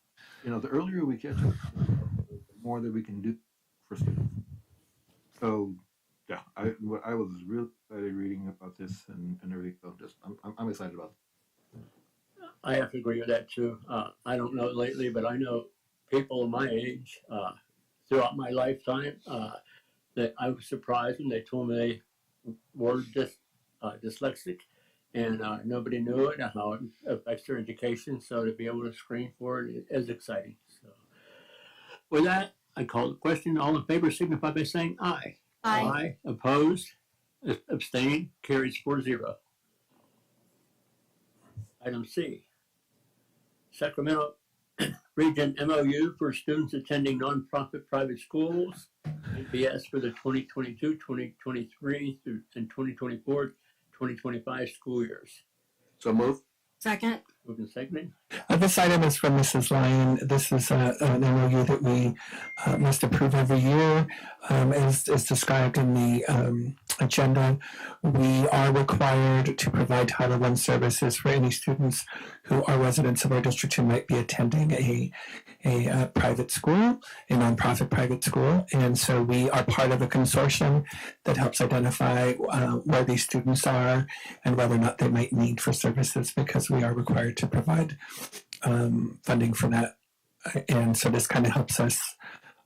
the earlier we catch it, the more that we can do for students. So, yeah, I was really excited reading about this and everything. So I'm excited about it. I have to agree with that too. I don't know lately, but I know people of my age throughout my lifetime that I was surprised when they told me they were dyslexic, and nobody knew it and how it affects their education. So to be able to screen for it is exciting. So with that, I call the question. All in favor signify by saying aye. Aye. Aye. Opposed? Abstain? Carries 4-0. Item C. Sacramento Region MOU for students attending nonprofit private schools, NPS for the 2022-2023 through and 2024-2025 school years. So move. Second. Moved and seconded. This item is from Mrs. Lyon. This is an MOU that we must approve every year. As described in the agenda, we are required to provide Title I services for any students who are residents of our district who might be attending a private school, a nonprofit private school. And so we are part of a consortium that helps identify where these students are and whether or not they might need for services, because we are required to provide funding for that. And so this kind of helps us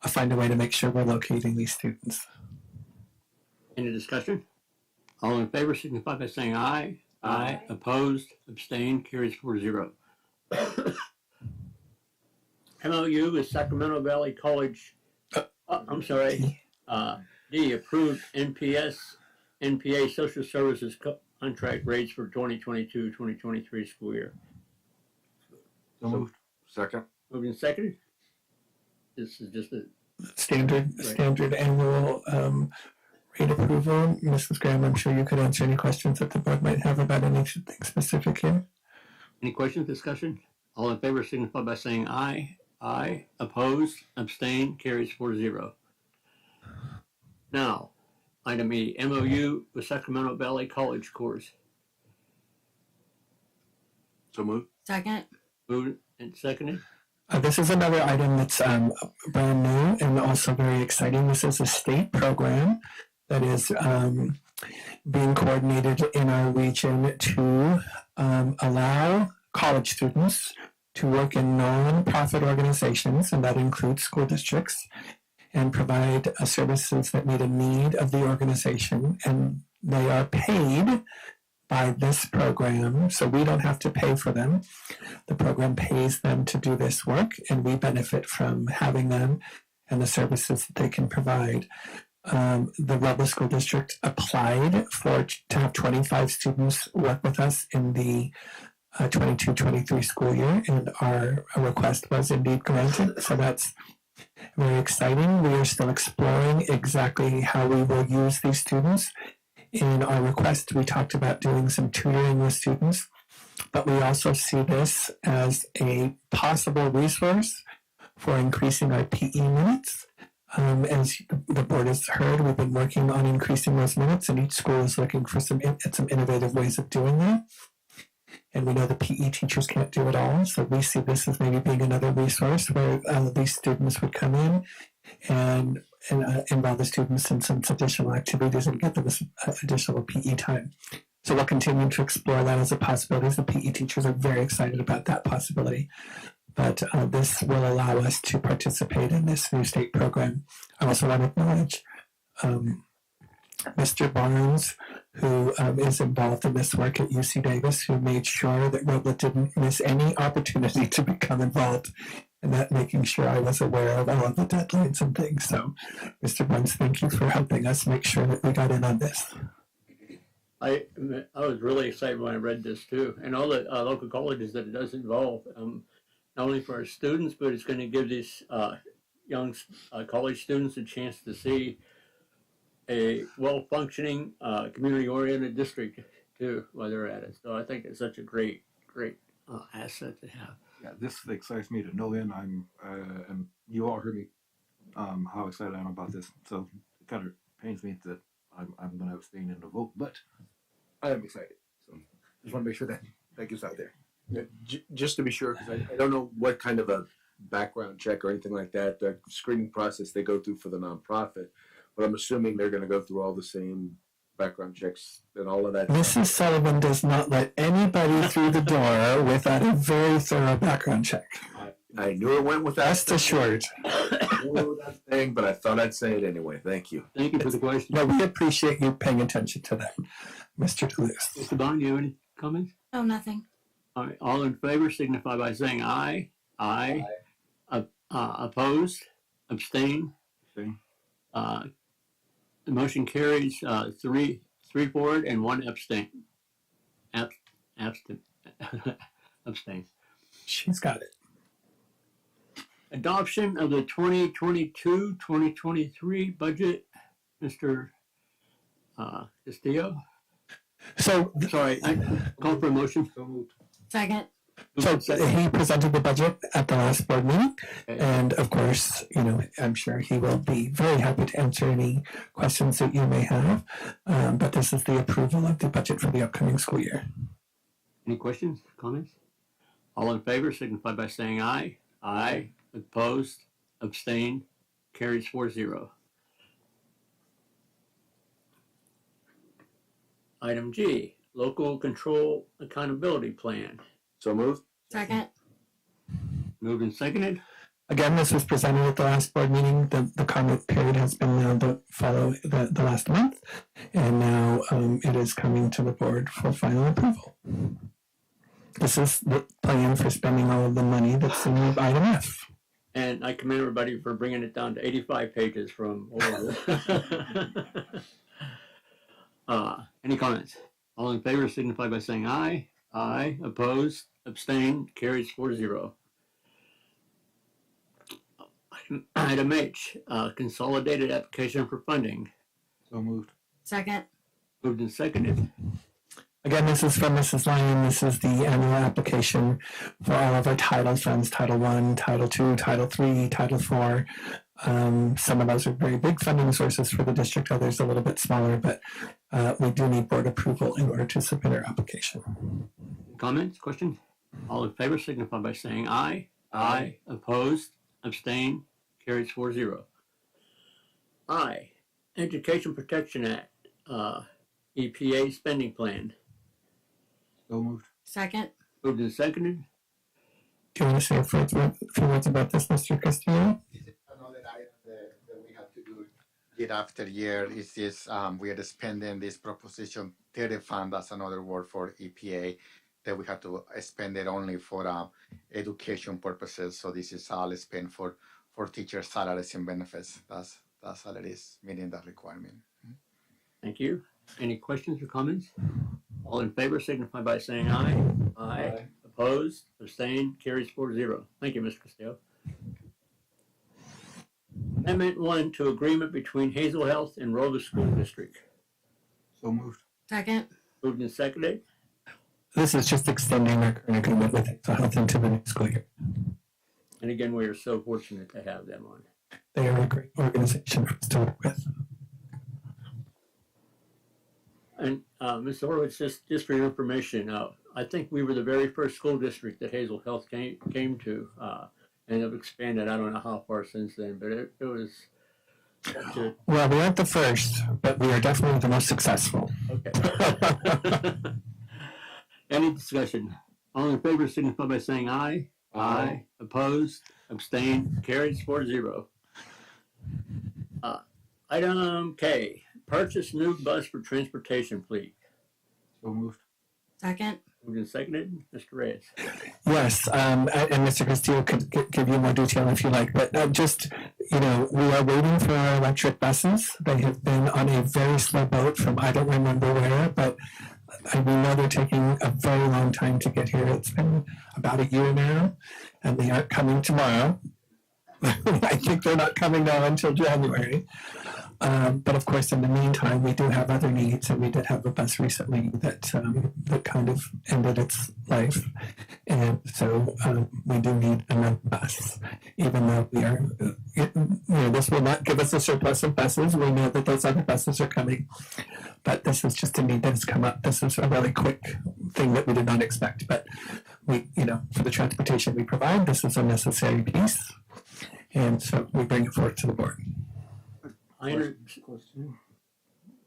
find a way to make sure we're locating these students. Any discussion? All in favor signify by saying aye. Aye. Opposed? Abstained? Carries 4-0. MOU with Sacramento Valley College. I'm sorry. D. Approved NPA Social Services contract rates for 2022-2023 school year. So moved. Second. Moved and seconded. This is just a Standard annual rate approval. Mrs. Graham, I'm sure you could answer any questions that the board might have about anything specific here. Any questions, discussion? All in favor signify by saying aye. Aye. Opposed? Abstained? Carries 4-0. Now, item E, MOU with Sacramento Valley College course. So move. Second. Moved and seconded. This is another item that's brand new and also very exciting. This is a state program that is being coordinated in our region to allow college students to work in nonprofit organizations, and that includes school districts, and provide services that meet a need of the organization. And they are paid by this program, so we don't have to pay for them. The program pays them to do this work, and we benefit from having them and the services that they can provide. The Robla School District applied to have 25 students work with us in the 22-23 school year, and our request was indeed granted. So that's very exciting. We are still exploring exactly how we will use these students. In our request, we talked about doing some tutoring with students, but we also see this as a possible resource for increasing our PE minutes. As the board has heard, we've been working on increasing those minutes, and each school is looking for some innovative ways of doing that. And we know the PE teachers can't do it all, so we see this as maybe being another resource where these students would come in and involve the students in some additional activities and get them additional PE time. So we'll continue to explore that as a possibility. The PE teachers are very excited about that possibility. But this will allow us to participate in this new state program. I also want to acknowledge Mr. Barnes, who is involved in this work at UC Davis, who made sure that Robla didn't miss any opportunity to become involved in that, making sure I was aware of all of the deadlines and things. So, Mr. Barnes, thank you for helping us make sure that we got in on this. I was really excited when I read this too, and all the local colleges that it does involve, not only for our students, but it's going to give these young college students a chance to see a well-functioning, community-oriented district too, while they're at it. So I think it's such a great asset to have. Yeah, this excites me to no end. And you all heard me how excited I am about this. So it kind of pains me that I'm going to abstain in the vote, but I am excited. So just want to make sure that gets out there. Yeah, just to be sure, because I don't know what kind of a background check or anything like that, the screening process they go through for the nonprofit, but I'm assuming they're going to go through all the same background checks and all of that. Mrs. Sullivan does not let anybody through the door without a very thorough background check. I knew it went without. Rest assured. That thing, but I thought I'd say it anyway. Thank you. Thank you for the question. No, we appreciate you paying attention to that, Mr. Toulouse. Mr. Bond, you have any comments? No, nothing. All right, all in favor signify by saying aye. Aye. Opposed? Abstain? Abstain. The motion carries three for it and one abstain. Abstain. She's got it. Adoption of the 2022-2023 budget, Mr. Castillo. So, Sorry, I call for a motion. So moved. Second. so he presented the budget at the last board meeting, Okay. and of course, I'm sure he will be very happy to answer any questions that you may have. But this is the approval of the budget for the upcoming school year. Any questions, comments? All in favor signify by saying aye. Aye. Opposed? Abstain? Carries 4-0. Item G, Local Control Accountability Plan. So moved. Second. Moved and seconded. Again, this was presented at the last board meeting. The comment period has been now the last month, and now it is coming to the board for final approval. This is the plan for spending all of the money that's in item F. And I commend everybody for bringing it down to 85 pages from over. Any comments? All in favor signify by saying aye. Aye. Opposed? Abstain? Carries 4-0. Item H, Consolidated Application for Funding. So moved. Second. Moved and seconded. Again, this is from Mrs. Lyon. This is the annual application for all of our title funds, Title I, Title II, Title III, Title IV. Some of those are very big funding sources for the district, others a little bit smaller, but we do need board approval in order to submit our application. Comments, questions? All in favor signify by saying aye. Aye. Opposed? Abstain? Carries 4-0. I, Education Protection Act, EPA Spending Plan. So moved. Second. Moved and seconded. Do you want to say a few words about this, Mr. Castillo? Another item that we have to do year after year is this, we are spending this proposition 30 fund, that's another word for EPA, that we have to spend it only for education purposes. So this is all spent for teacher salaries and benefits. That's all it is, meeting that requirement. Thank you. Any questions or comments? All in favor signify by saying aye. Aye. Opposed? Abstain? Carries 4-0. Thank you, Mr. Castillo. Amendment 1 to agreement between Hazel Health and Robla School District. So moved. Second. Moved and seconded. This is just extending our current agreement with Hazel Health into the new school year. And again, we are so fortunate to have them on. They are great organization for us to work with. And Ms. Horowitz, just for your information, I think we were the very first school district that Hazel Health came to, and have expanded. I don't know how far since then, but it was. Well, we aren't the first, but we are definitely the most successful. Okay. Any discussion? All in favor signify by saying aye. Aye. Opposed? Abstained? Carries 4-0. Item K, purchase new bus for transportation fleet. So moved. Second. Moved and seconded. Mr. Reyes. Yes, and Mr. Castillo could give you more detail if you like, but just, we are waiting for our electric buses. They have been on a very slow boat from I don't remember where, but we know they're taking a very long time to get here. It's been about a year now, and they aren't coming tomorrow. I think they're not coming now until January. But of course, in the meantime, we do have other needs, and we did have a bus recently that kind of ended its life, and so we do need another bus. Even though we are, this will not give us a surplus of buses. We know that those other buses are coming, but this is just a need that has come up. This is a really quick thing that we did not expect, but we, for the transportation we provide, this is a necessary piece, and so we bring it forward to the board. Question.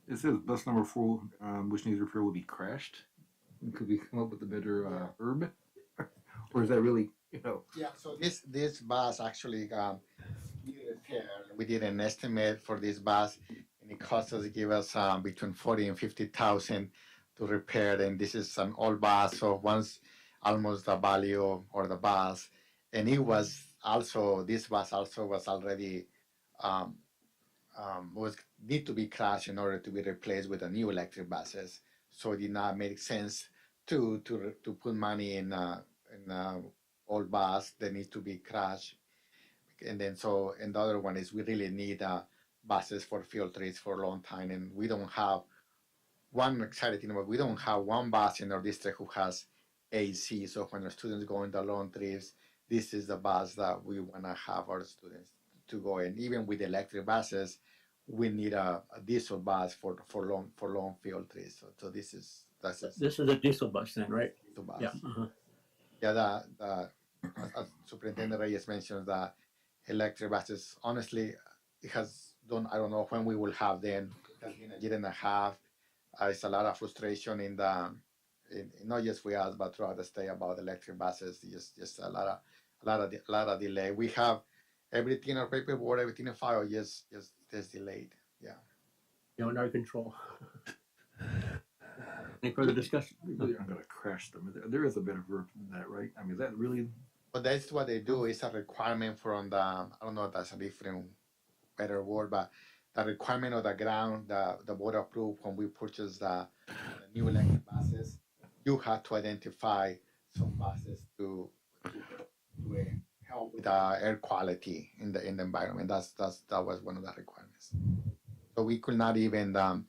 It says bus number 4, which needs repair, will be crashed. Could we come up with a better verb? Or is that really, Yeah, so this bus actually needed repair. We did an estimate for this bus, and it cost us, give us between 40 and 50,000 to repair. And this is an old bus, so once almost the value or the bus. And it was also, this bus also was already was need to be crashed in order to be replaced with the new electric buses. So it did not make sense to put money in old bus that needs to be crashed. And then and the other one is we really need buses for field trips for a long time, and we don't have one exciting thing about we don't have one bus in our district who has AC. So when our students go on the long trips, this is the bus that we want to have our students to go in. Even with electric buses, we need a diesel bus for long field trips. So this is a diesel bus then, right? Diesel bus. Yeah. Uh-huh. Yeah. As Superintendent Reyes mentioned, the electric buses. Honestly, it has done. I don't know when we will have them. It has been a year and a half. It's a lot of frustration in not just with us, but throughout the state about electric buses. Just a lot of delay. We have everything in our paperwork, everything in file, just delayed. Yeah. Beyond our control. Any further discussion? I'm going to crash them. There is a better verb than that, right? I mean, is that really? But that's what they do. It's a requirement from I don't know if that's a different, better word, but the requirement of the ground, the board approved when we purchased the new electric buses. You have to identify some buses to help with the air quality in the environment. That was one of the requirements. So we could not even donate.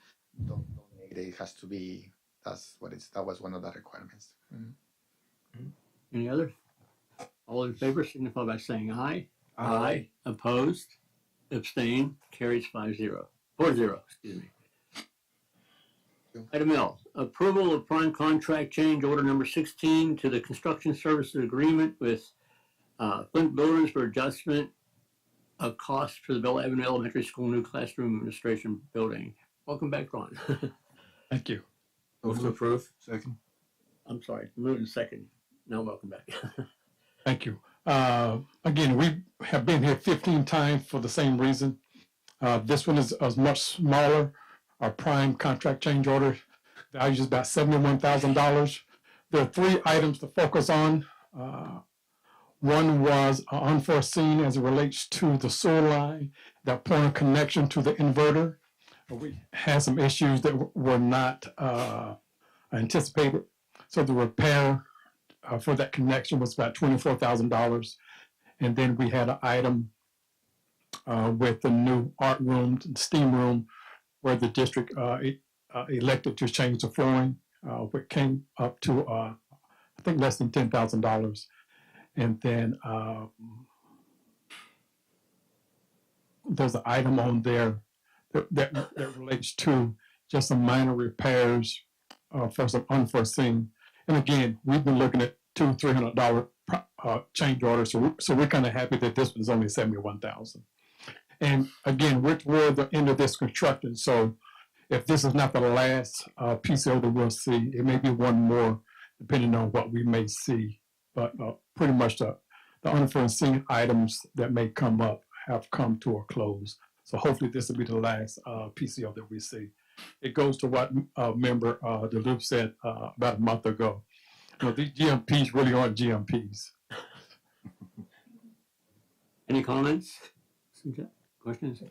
It has to be. That was one of the requirements. Mm-hmm. Any others? All in favor signify by saying aye. Aye. Opposed? Abstained? Carries 5-0. 4-0, excuse me. Item L, approval of prime contract change order number 16 to the construction services agreement with Flint Builders for adjustment of cost for the Bella Avenue Elementary School new classroom administration building. Welcome back, Ron. Thank you. Motion approved. Second. I'm sorry, moved and second. Now welcome back. Thank you. Again, we have been here 15 times for the same reason. This one is much smaller. Our prime contract change order value is about $71,000. There are 3 items to focus on. One was unforeseen as it relates to the sewer line, that point of connection to the inverter. We had some issues that were not anticipated. So the repair for that connection was about $24,000. And then we had an item with the new art room, steam room, where the district elected to change the flooring, which came up to, I think, less than $10,000. And then there's an item on there that relates to just some minor repairs for some unforeseen. And again, we've been looking at $200-300 change orders, so we're kind of happy that this was only $71,000. And again, we're toward the end of this construction, so if this is not the last PCO that we'll see, it may be one more, depending on what we may see. But pretty much the unforeseen items that may come up have come to a close. So hopefully this will be the last PCO that we see. It goes to what member DeLupe said about a month ago. You know, these GMPs really aren't GMPs. Any comments? Questions?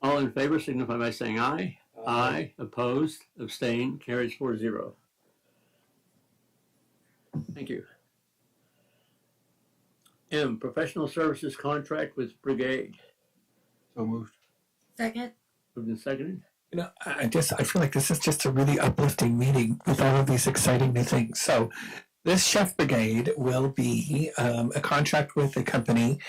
All in favor signify by saying aye. Aye. Opposed? Abstained? Carries 4-0. Thank you. M, professional services contract with Brigade. So moved. Second. Moved and seconded. You know, I feel like this is just a really uplifting meeting with all of these exciting new things. So this Chef Brigade will be a contract with a company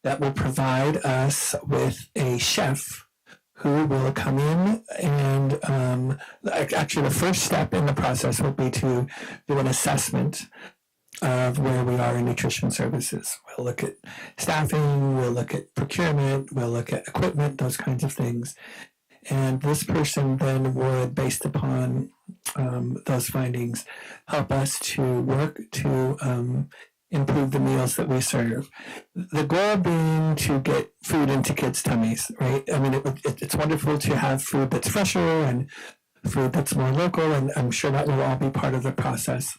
that will provide us with a chef who will come in and actually the first step in the process will be to do an assessment of where we are in nutrition services. We'll look at staffing, we'll look at procurement, we'll look at equipment, those kinds of things. And this person then would, based upon those findings, help us to work to improve the meals that we serve. The goal being to get food into kids' tummies, right? I mean, it's wonderful to have food that's fresher and food that's more local, and I'm sure that will all be part of the process.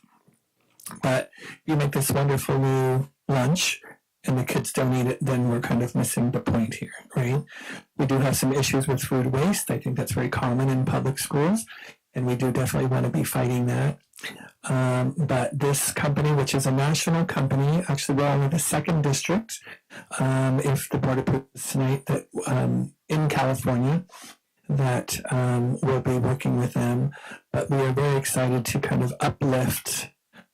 But you make this wonderful new lunch and the kids don't eat it, then we're kind of missing the point here, right? We do have some issues with food waste. I think that's very common in public schools, and we do definitely want to be fighting that. But this company, which is a national company, actually we're only the second district, if the board approves tonight, that in California, that we'll be working with them. But we are very excited to kind of uplift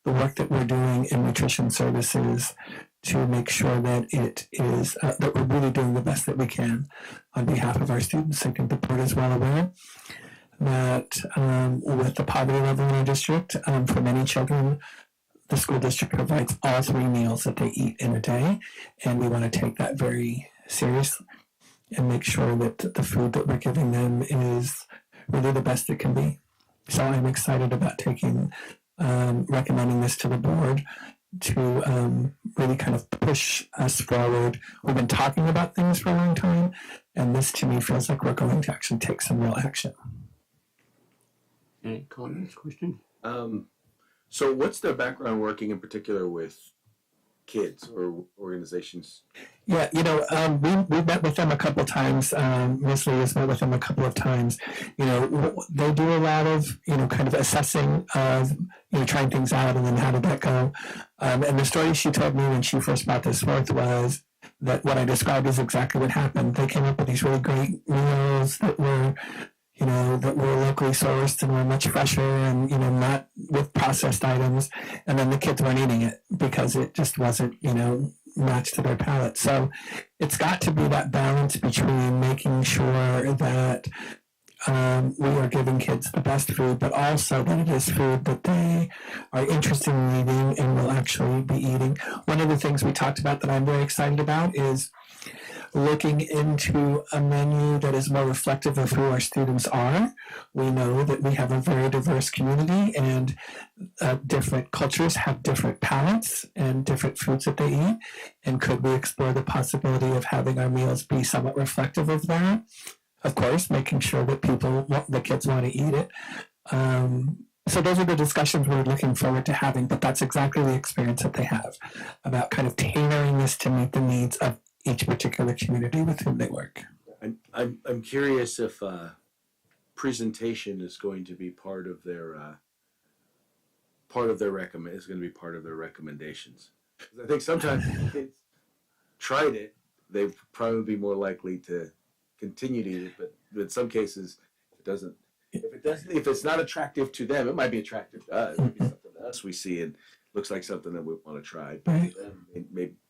the work that we're doing in nutrition services to make sure that it is that we're really doing the best that we can on behalf of our students. I think the board is well aware that with the poverty level in our district, for many children, the school district provides all 3 meals that they eat in a day, and we want to take that very seriously and make sure that the food that we're giving them is really the best it can be. So I'm excited about recommending this to the board to really kind of push us forward. We've been talking about things for a long time, and this to me feels like we're going to actually take some real action. Any comments, questions? So what's their background working in particular with kids or organizations? Yeah, we met with them a couple of times. Ms. Lee has met with them a couple of times. They do a lot of, kind of assessing of, trying things out and then how did that go. And the story she told me when she first brought this forth was that what I described is exactly what happened. They came up with these really great meals that were locally sourced and were much fresher and, not with processed items. And then the kids weren't eating it because it just wasn't, matched to their palate. So it's got to be that balance between making sure that we are giving kids the best food, but also that it is food that they are interested in eating and will actually be eating. One of the things we talked about that I'm very excited about is looking into a menu that is more reflective of who our students are. We know that we have a very diverse community and different cultures have different palates and different foods that they eat. And could we explore the possibility of having our meals be somewhat reflective of that? Of course, making sure that the kids want to eat it. So those are the discussions we're looking forward to having, but that's exactly the experience that they have about kind of tailoring this to meet the needs of each particular community with whom they work. I'm curious if presentation is going to be part of their recommendations. I think sometimes if kids tried it, they'd probably be more likely to continue to eat it. But in some cases, if it's not attractive to them, it might be attractive to us. It might be something else we see and looks like something that we want to try. But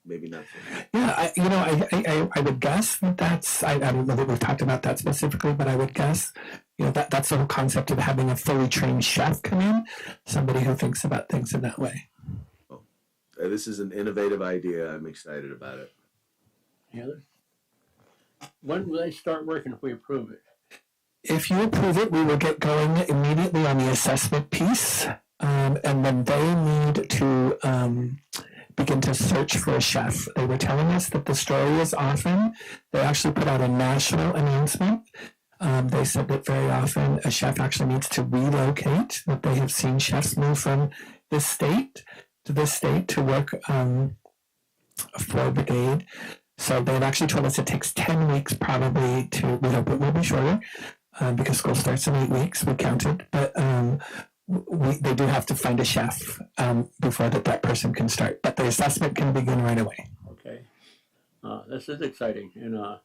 maybe not so much. Yeah, I would guess that I don't know that we've talked about that specifically, but I would guess, that's the whole concept of having a fully trained chef come in, somebody who thinks about things in that way. Well, this is an innovative idea. I'm excited about it. Heather? When will they start working if we approve it? If you approve it, we will get going immediately on the assessment piece, and then they need to begin to search for a chef. They were telling us that the story is often, they actually put out a national announcement. They said that very often a chef actually needs to relocate, that they have seen chefs move from this state to work for Brigade. So they've actually told us it takes 10 weeks probably we hope it will be shorter because school starts in 8 weeks, we counted. But they do have to find a chef before that person can start. But the assessment can begin right away. Okay. This is exciting. And I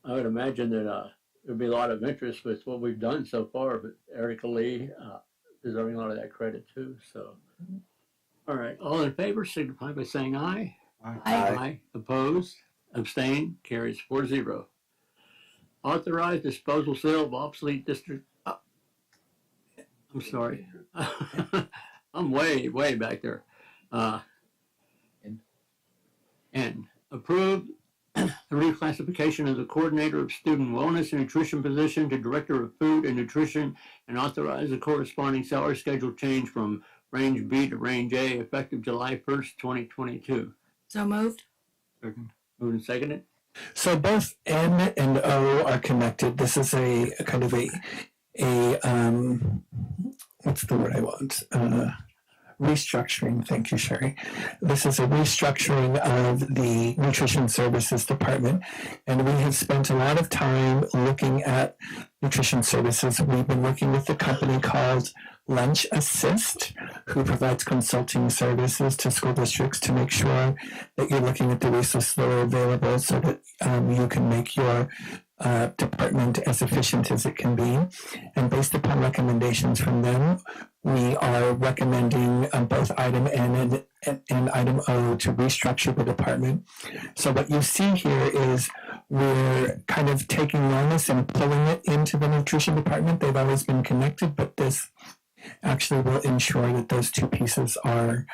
would imagine that there'd be a lot of interest with what we've done so far. But Erica Lee deserving a lot of that credit too. So, all right. All in favor signify by saying aye. Aye. Aye. Opposed? Abstain? Carries 4-0. Authorize disposal sale of obsolete district. I'm sorry. I'm way back there. And approve the reclassification of the coordinator of student wellness and nutrition position to director of food and nutrition, and authorize the corresponding salary schedule change from range B to range A effective July 1st, 2022. So moved. Second. Moved and seconded. So both N and O are connected. This is a kind of a what's the word I want? Restructuring. Thank you, Sherry. This is a restructuring of the Nutrition Services Department, and we have spent a lot of time looking at nutrition services. We've been working with a company called Lunch Assist, who provides consulting services to school districts to make sure that you're looking at the resources that are available so that you can make your department as efficient as it can be. And based upon recommendations from them, we are recommending both item N and item O to restructure the department. So what you see here is we're kind of taking wellness and pulling it into the nutrition department. They've always been connected, but this actually will ensure that those two pieces are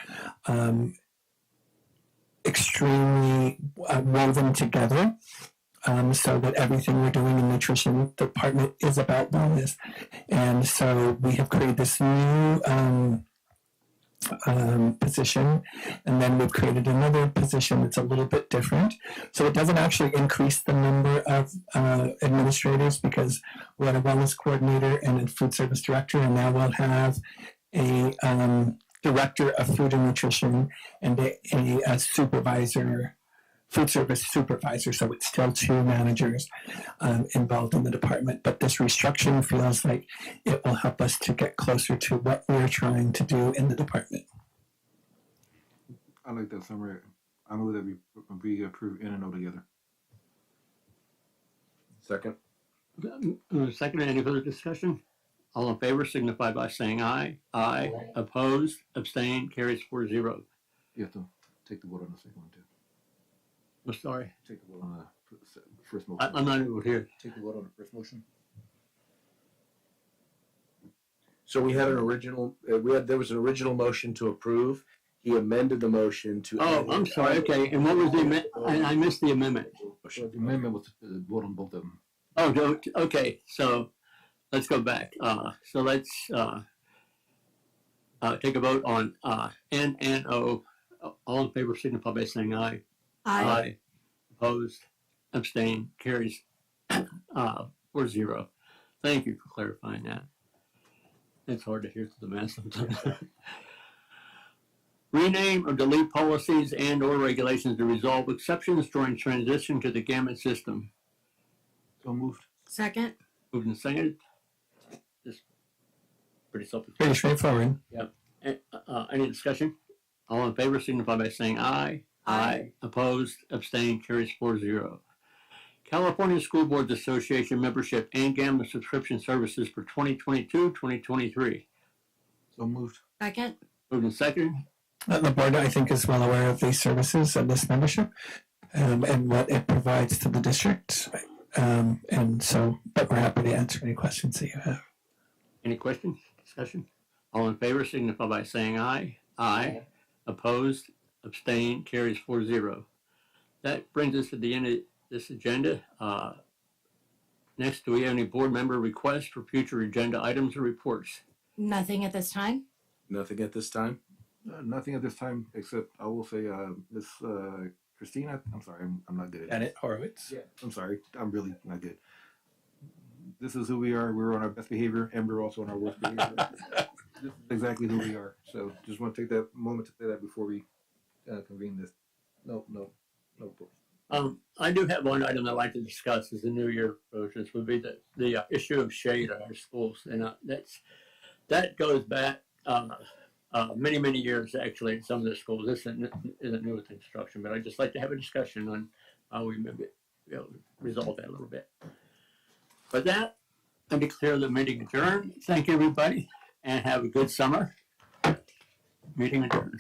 extremely woven together. So that everything we're doing in the nutrition department is about wellness. And so we have created this new position, and then we've created another position that's a little bit different. So it doesn't actually increase the number of administrators, because we had a wellness coordinator and a food service director, and now we'll have a director of food and nutrition and a supervisor, food service supervisor. So it's still two managers involved in the department. But this restructuring feels like it will help us to get closer to what we're trying to do in the department. I like that summary. I move that we approve N and O together. Second. Second, any further discussion? All in favor signify by saying aye. Aye. Opposed? Abstain? Carries 4-0. You have to take the vote on the second one too. I'm sorry. Take the vote on the first motion. I'm not able to hear. Take the vote on the first motion. So we had an original. There was an original motion to approve. He amended the motion to. Oh, I'm sorry. Okay, and what was the amendment? I missed the amendment. The amendment was to vote on both of them. Oh, okay. So let's go back. So let's take a vote on N and O. All in favor signify by saying aye. Aye. Opposed? Abstain? Carries 4-0. Thank you for clarifying that. It's hard to hear through the mask sometimes. Rename or delete policies and or regulations to resolve exceptions during transition to the gamut system. So moved. Second. Moved and seconded. Just pretty self-explanatory. Pretty straightforward. Yep. Any discussion? All in favor signify by saying aye. Aye. Opposed? Abstained? Carries 4-0. California School Boards Association membership and gamut subscription services for 2022-2023. So moved. Second. Moved and seconded. The board, I think, is well aware of these services and this membership and what it provides to the district. And so, but we're happy to answer any questions that you have. Any questions, discussion? All in favor signify by saying aye. Aye. Opposed, abstained, carries 4-0. That brings us to the end of this agenda. Next, do we have any board member requests for future agenda items or reports? Nothing at this time. Nothing at this time. Nothing at this time, except I will say, Miss Christina, I'm sorry, I'm not good at Janet Horowitz. Yeah, I'm sorry, I'm really not good. This is who we are. We're on our best behavior, and we're also on our worst behavior. This is exactly who we are. So, just want to take that moment to say that before we convene this. No. I do have one item I'd like to discuss as the New Year approaches would be the issue of shade at our schools, and that goes back many years actually in some of the schools. This isn't new with construction, but I'd just like to have a discussion on how we maybe resolve that a little bit. With that, I declare the meeting adjourned. Thank you, everybody, and have a good summer. Meeting adjourned.